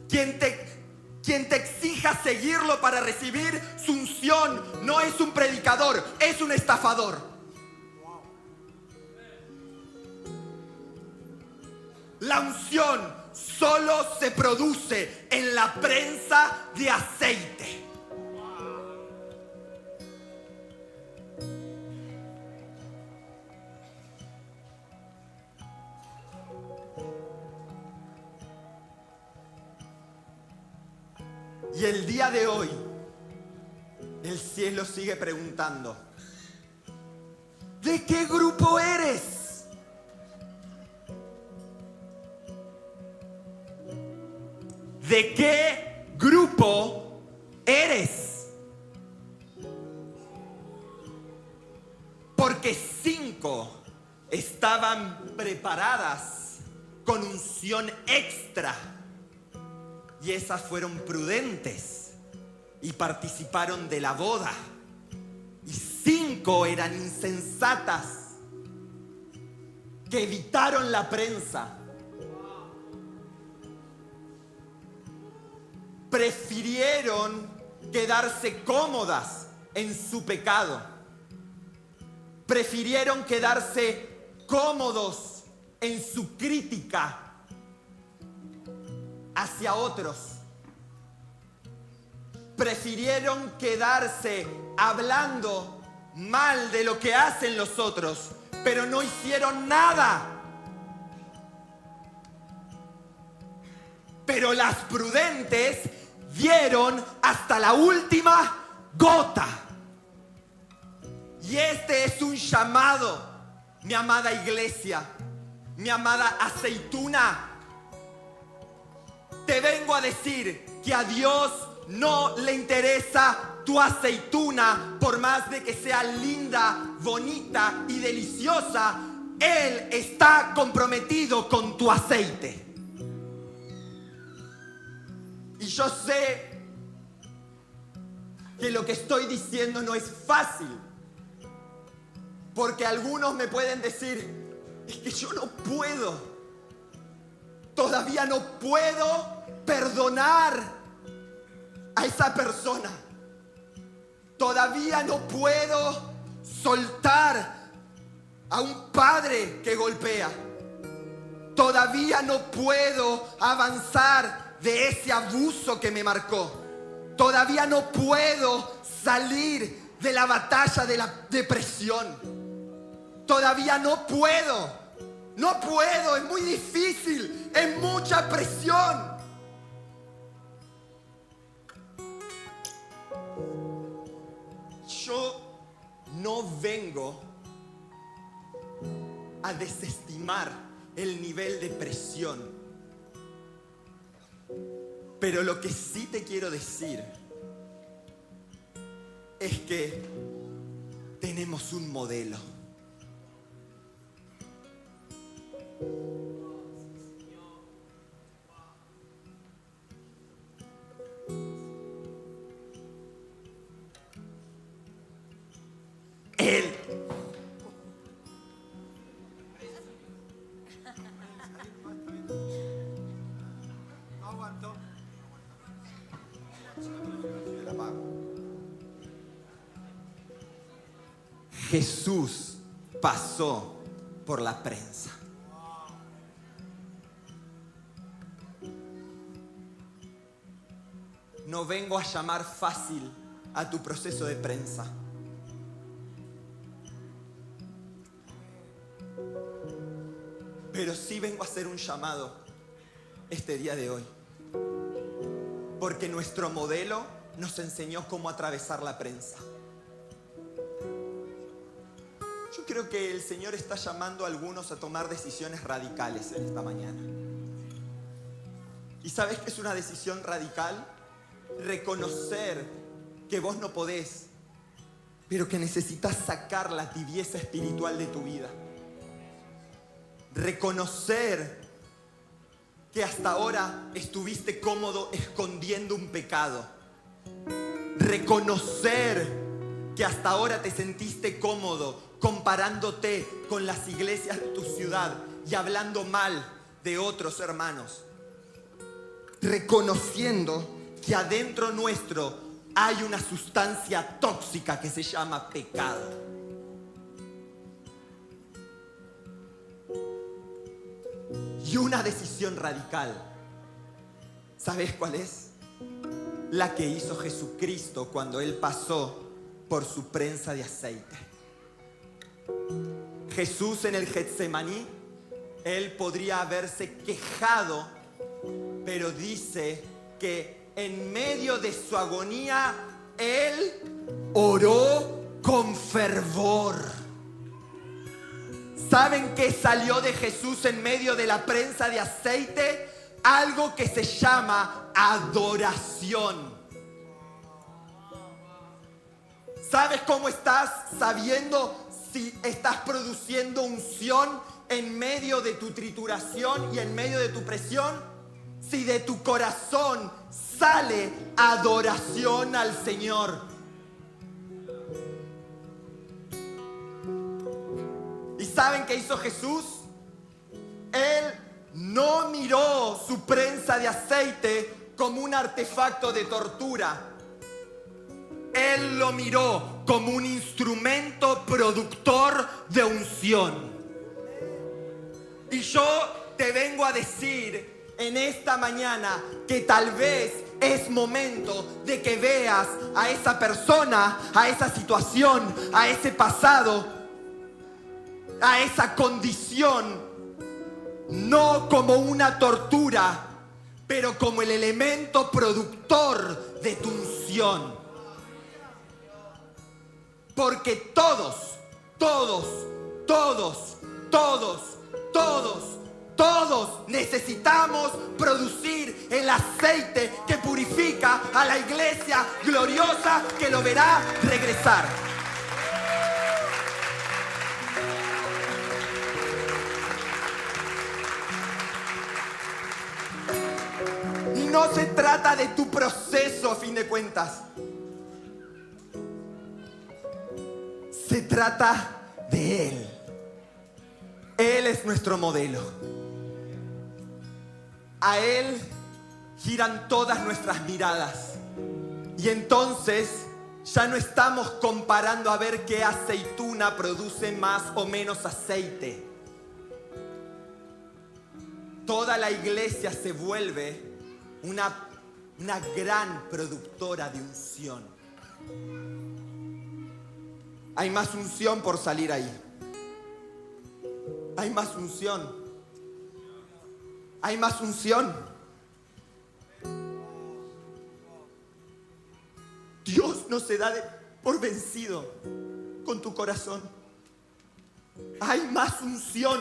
Quien te exija seguirlo para recibir su unción no es un predicador, es un estafador. La unción solo se produce en la prensa de aceite. Y el día de hoy, el cielo sigue preguntando: ¿de qué grupo eres? ¿De qué grupo eres? Porque 5 estaban preparadas con unción extra. Y esas fueron prudentes y participaron de la boda. Y 5 eran insensatas que evitaron la prensa. Prefirieron quedarse cómodas en su pecado. Prefirieron quedarse cómodos en su crítica hacia otros. Prefirieron quedarse hablando mal de lo que hacen los otros, pero no hicieron nada. Pero las prudentes dieron hasta la última gota. Y este es un llamado, mi amada iglesia, mi amada aceituna. Te vengo a decir que a Dios no le interesa tu aceituna, por más de que sea linda, bonita y deliciosa. Él está comprometido con tu aceite. Y yo sé que lo que estoy diciendo no es fácil, porque algunos me pueden decir: es que yo no puedo, todavía no puedo perdonar a esa persona, todavía no puedo soltar a un padre que golpea, todavía no puedo avanzar de ese abuso que me marcó, todavía no puedo salir de la batalla de la depresión, todavía no puedo, es muy difícil, es mucha presión. Yo no vengo a desestimar el nivel de presión, pero lo que sí te quiero decir es que tenemos un modelo. Él No aguantó. Jesús pasó por la prensa. No vengo a llamar fácil a tu proceso de prensa. Pero sí vengo a hacer un llamado este día de hoy. Porque nuestro modelo nos enseñó cómo atravesar la prensa. creo que el Señor está llamando a algunos a tomar decisiones radicales en esta mañana. ¿Y sabes qué es una decisión radical? Reconocer que vos no podés, pero que necesitas sacar la tibieza espiritual de tu vida. Reconocer que hasta ahora estuviste cómodo escondiendo un pecado. Reconocer que hasta ahora te sentiste cómodo comparándote con las iglesias de tu ciudad y hablando mal de otros hermanos. Reconociendo que adentro nuestro hay una sustancia tóxica que se llama pecado. Y una decisión radical, ¿sabes cuál es? La que hizo Jesucristo cuando Él pasó por su prensa de aceite. Jesús en el Getsemaní, Él podría haberse quejado, pero dice que en medio de su agonía, Él oró con fervor. ¿Saben qué salió de Jesús en medio de la prensa de aceite? Algo que se llama adoración. ¿Sabes cómo estás sabiendo si estás produciendo unción en medio de tu trituración y en medio de tu presión? Si de tu corazón sale adoración al Señor. ¿Y saben qué hizo Jesús? Él no miró su prensa de aceite como un artefacto de tortura. Él lo miró como un instrumento productor de unción. Y yo te vengo a decir en esta mañana que tal vez es momento de que veas a esa persona, a esa situación, a ese pasado, a esa condición, no como una tortura, pero como el elemento productor de tu unción. Porque todos necesitamos producir el aceite que purifica a la iglesia gloriosa que lo verá regresar. Y no se trata de tu proceso, a fin de cuentas. Se trata de Él. Él es nuestro modelo. A Él giran todas nuestras miradas. Y entonces ya no estamos comparando a ver qué aceituna produce más o menos aceite. Toda la iglesia se vuelve una gran productora de unción. Hay más unción por salir ahí. Hay más unción. Hay más unción. Dios no se da por vencido con tu corazón. Hay más unción.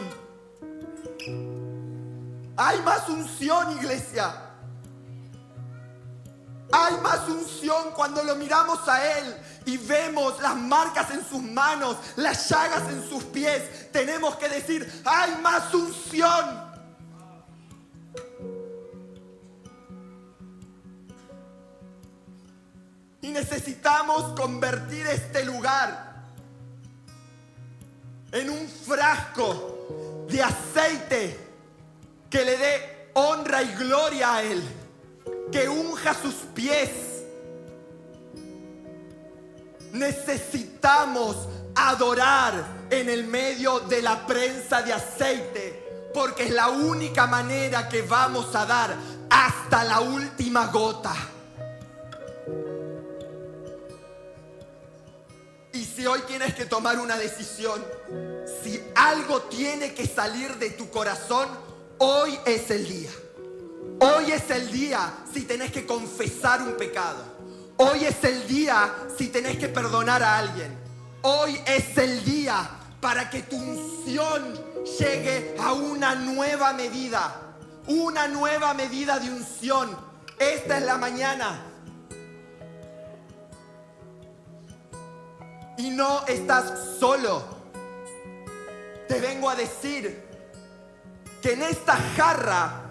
Hay más unción, iglesia. Hay más unción cuando lo miramos a Él y vemos las marcas en sus manos, las llagas en sus pies. Tenemos que decir, hay más unción. Y necesitamos convertir este lugar en un frasco de aceite que le dé honra y gloria a Él, que unja sus pies. Necesitamos adorar en el medio de la prensa de aceite, porque es la única manera que vamos a dar hasta la última gota. Y si hoy tienes que tomar una decisión, si algo tiene que salir de tu corazón, hoy es el día. Hoy es el día si tenés que confesar un pecado. Hoy es el día si tenés que perdonar a alguien. Hoy es el día para que tu unción llegue a una nueva medida de unción. Esta es la mañana. Y no estás solo. Te vengo a decir que en esta jarra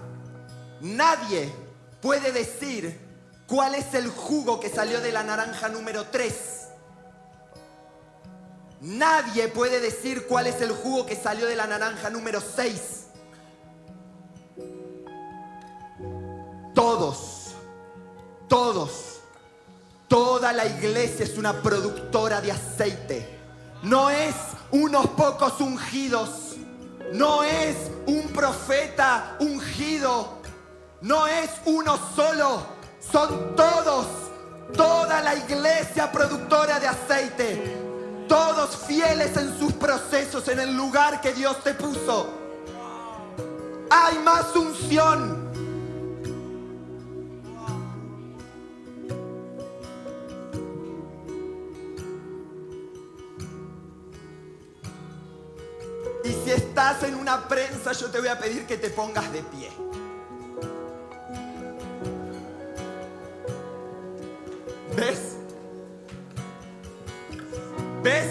nadie puede decir cuál es el jugo que salió de la naranja número 3. Nadie puede decir cuál es el jugo que salió de la naranja número 6. Toda la iglesia es una productora de aceite. No es unos pocos ungidos. No es un profeta ungido. No es uno solo. Son todos. Toda la iglesia productora de aceite. Todos fieles en sus procesos, en el lugar que Dios te puso. Hay más unción. Y si estás en una prensa, yo te voy a pedir que te pongas de pie. ¿Ves? ¿Ves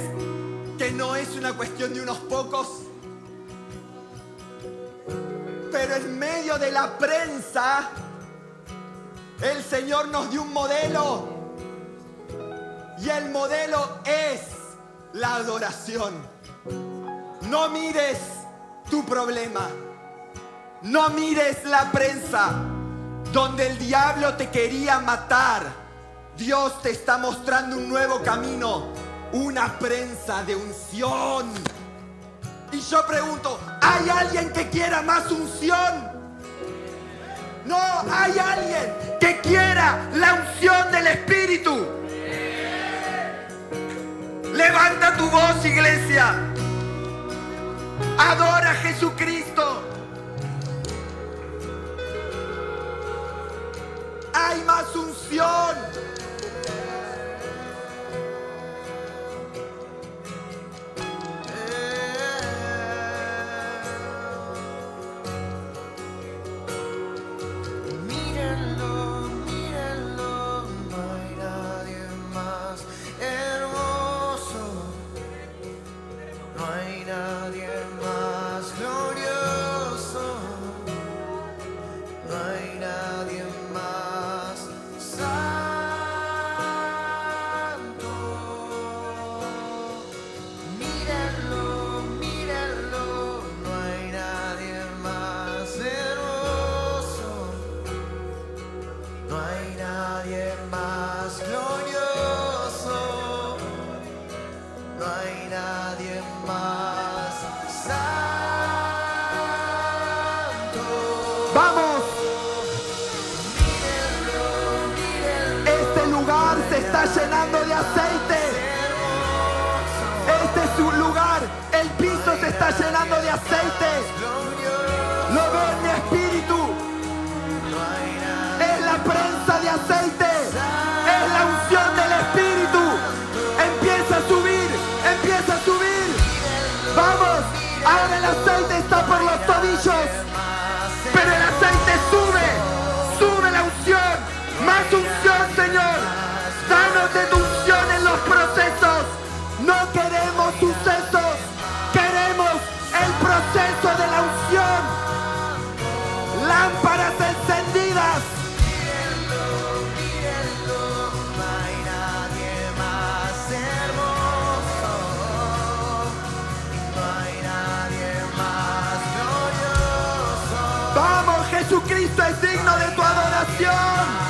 que no es una cuestión de unos pocos? Pero en medio de la prensa, el Señor nos dio un modelo. Y el modelo es la adoración. No mires tu problema. No mires la prensa donde el diablo te quería matar. Dios te está mostrando un nuevo camino. Una prensa de unción. Y yo pregunto, ¿hay alguien que quiera más unción? No, hay alguien que quiera la unción del Espíritu. Levanta tu voz, iglesia. Adora a Jesucristo. Hay más unción. Llenando de aceite. Este es su lugar. El piso se está llenando de aceite. Lo veo en mi espíritu. Es la prensa de aceite. Es la unción del Espíritu. Empieza a subir. Empieza a subir. Vamos. Ahora el aceite está por los tobillos. Pero el aceite sube. Sube la unción. Más unción, Señor. Danos de tu unción en los procesos. No queremos sucesos. Queremos el proceso de la unción. Lámparas encendidas. No hay nadie más hermoso. No hay nadie más glorioso. Vamos, Jesucristo es digno de tu adoración.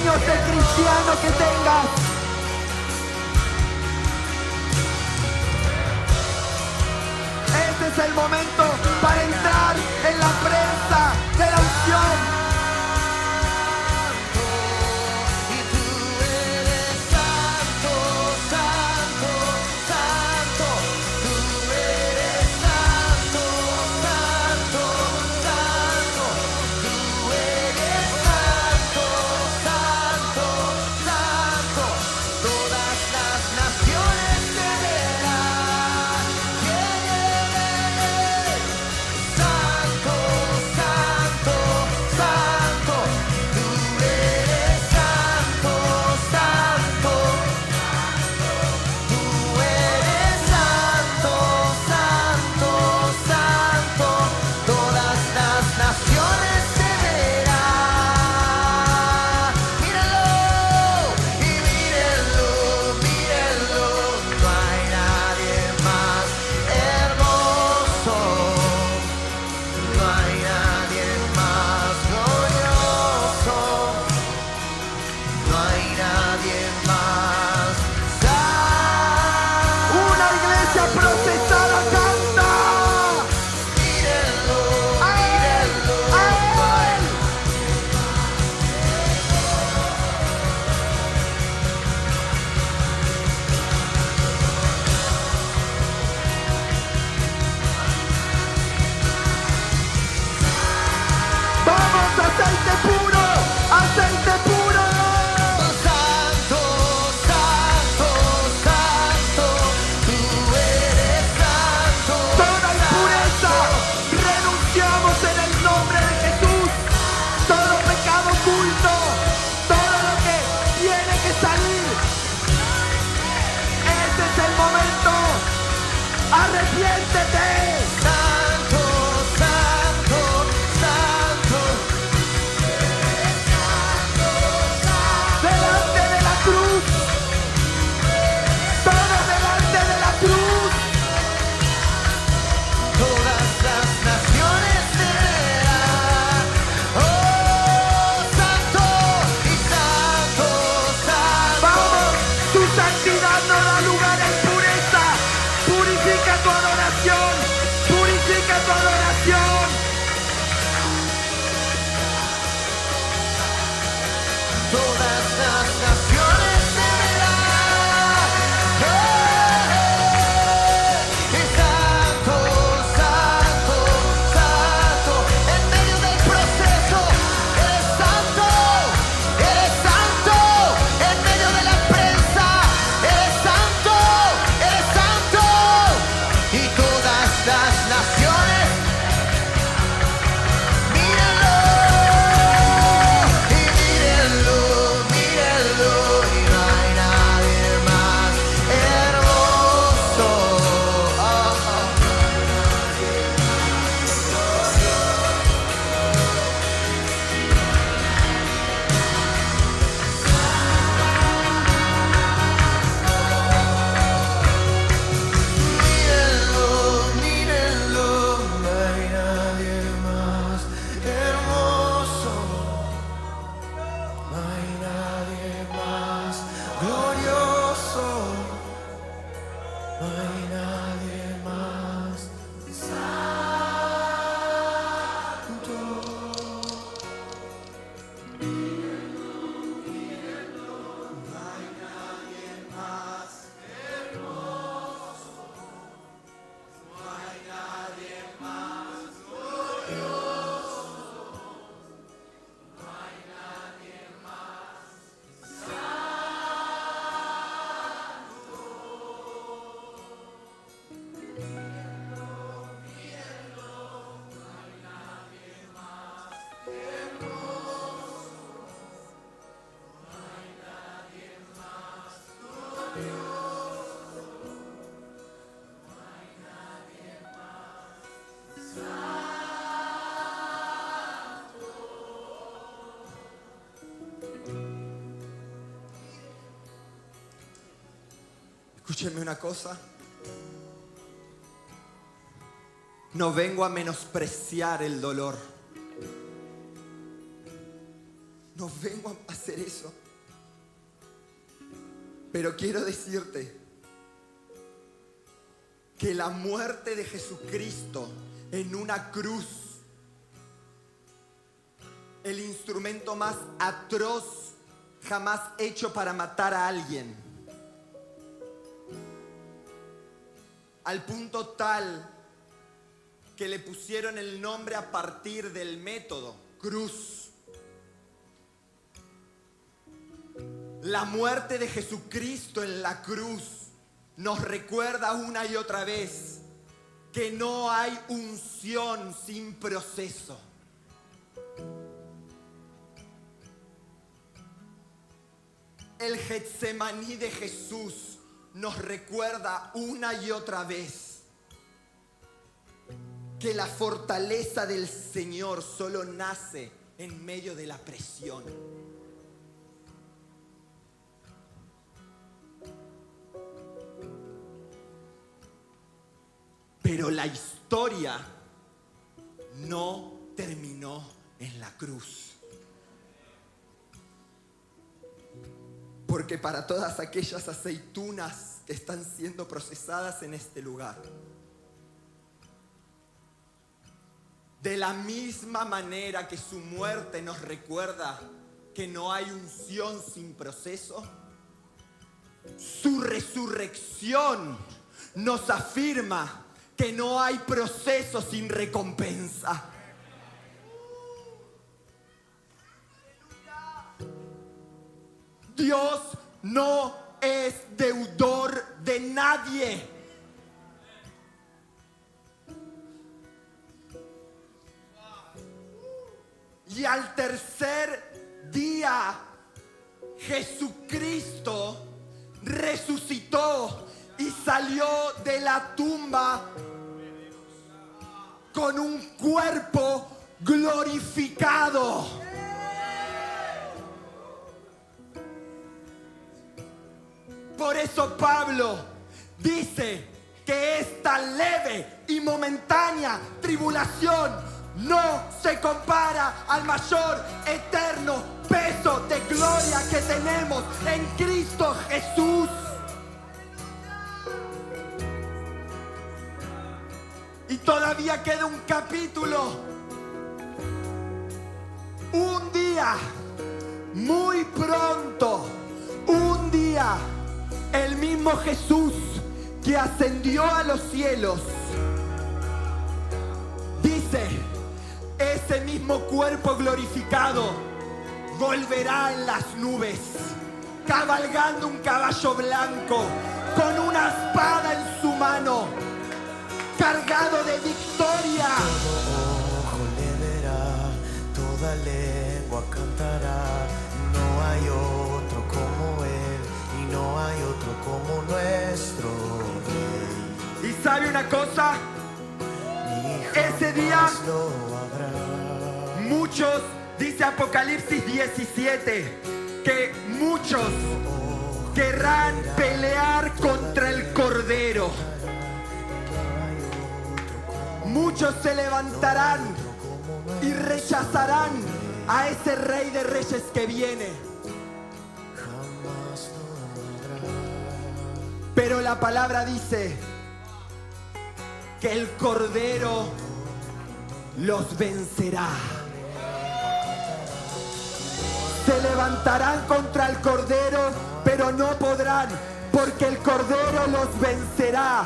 años de cristiano que tengas. Este es el momento para entrar en la prensa de la unción. Y tú eres santo, santo, santo. Tú eres santo, santo, santo. Tú eres santo, santo, santo. Todas las naciones te verán. Santo, santo, santo. Tú eres santo, santo. Tú eres santo, santo, santo. Todas las naciones te verán. Mírenlo y mírenlo, mírenlo. No hay nadie más hermoso. No hay nadie más glorioso. No hay nadie más santo. Una iglesia procesada canta. Mírenlo, mírenlo. Vamos, aceite puro, aceite puro. Santo, santo, santo. Tú eres santo. Toda impureza, renunciamos en el nombre de Jesús. Todo pecado oculto, todo lo que tiene que salir. Este es el momento. Arrepiéntete. Santo, santo, santo. Delante de la cruz. Todo delante de la cruz. Todas las naciones te verán. Oh, santo y santo, santo. Vamos, tu santidad no da lugar a impureza. Purifica tu adoración. Purifica tu adoración. Todas las naciones te verán. Y santo, santo, santo. En medio del proceso, eres santo, eres santo. En medio de la prensa, eres santo, eres santo. Y todas las naciones, mírenlo. Y mírenlo, mírenlo. Y no hay nadie más hermoso. Mírenlo, mírenlo. No hay nadie más hermoso. No hay nadie más glorioso. No hay nadie más santo. Escúchenme una cosa. No vengo a menospreciar el dolor. no vengo a hacer eso. Pero quiero decirte que la muerte de Jesucristo en una cruz, el instrumento más atroz jamás hecho para matar a alguien, al punto tal que le pusieron el nombre a partir del método, cruz. La muerte de Jesucristo en la cruz nos recuerda una y otra vez que no hay unción sin proceso. El Getsemaní de Jesús nos recuerda una y otra vez que la fortaleza del Señor solo nace en medio de la presión. Pero la historia no terminó en la cruz. Porque para todas aquellas aceitunas que están siendo procesadas en este lugar, de la misma manera que su muerte nos recuerda que no hay unción sin proceso, su resurrección nos afirma que no hay proceso sin recompensa. Dios no es deudor de nadie. Y al tercer día, Jesucristo resucitó y salió de la tumba con un cuerpo glorificado. Por eso Pablo dice que esta leve y momentánea tribulación no se compara al mayor eterno peso de gloria que tenemos en Cristo Jesús. Y todavía queda un capítulo. Un día, muy pronto, un día, el mismo Jesús que ascendió a los cielos, dice, ese mismo cuerpo glorificado volverá en las nubes, cabalgando un caballo blanco, con una espada en su mano, cargado de victoria. Todo ojo le verá, toda lengua cantará. No hay otro como Él y no hay otro como nuestro Rey. ¿Y sabe una cosa? Ese día muchos, dice Apocalipsis 17, que muchos querrán pelear contra el Cordero. Muchos se levantarán y rechazarán a ese Rey de Reyes que viene. Pero la palabra dice que el Cordero los vencerá. Se levantarán contra el Cordero, pero no podrán, porque el Cordero los vencerá.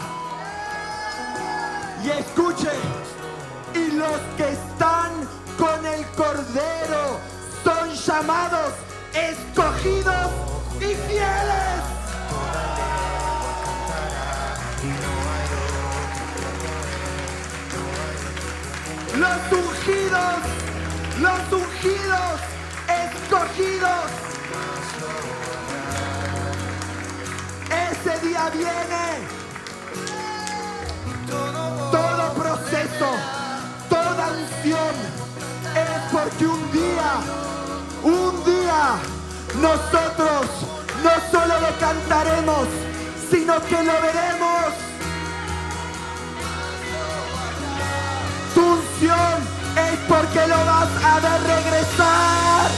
Y escuche, y los que están con el Cordero son llamados, escogidos y fieles. Los ungidos, escogidos. Ese día viene. Todo proceso, toda unción es porque un día nosotros no solo lo cantaremos, sino que lo veremos. Tu unción es porque lo vas a ver regresar.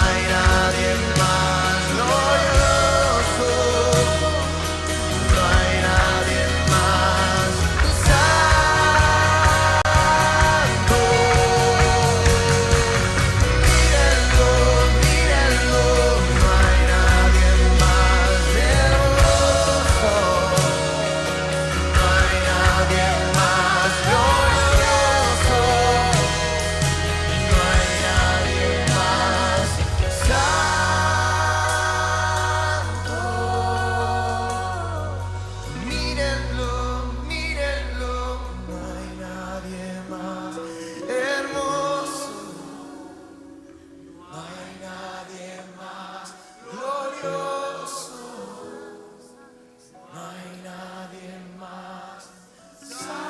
hay nadie más glorioso, no hay nadie más santo. Mírenlo, mírenlo, no hay nadie más hermoso, no hay nadie más glorioso, no hay nadie más santo. Mírenlo, mírenlo, no hay nadie más hermoso, no hay nadie más glorioso, no hay nadie más santo.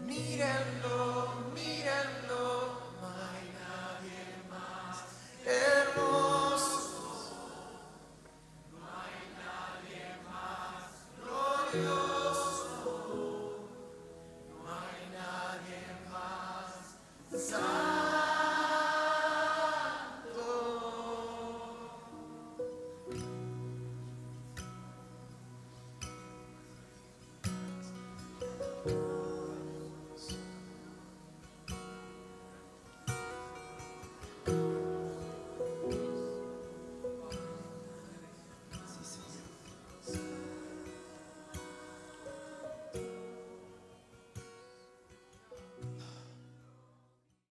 Mírenlo, mírenlo, no hay nadie más hermoso, no hay nadie más glorioso, no hay nadie más santo.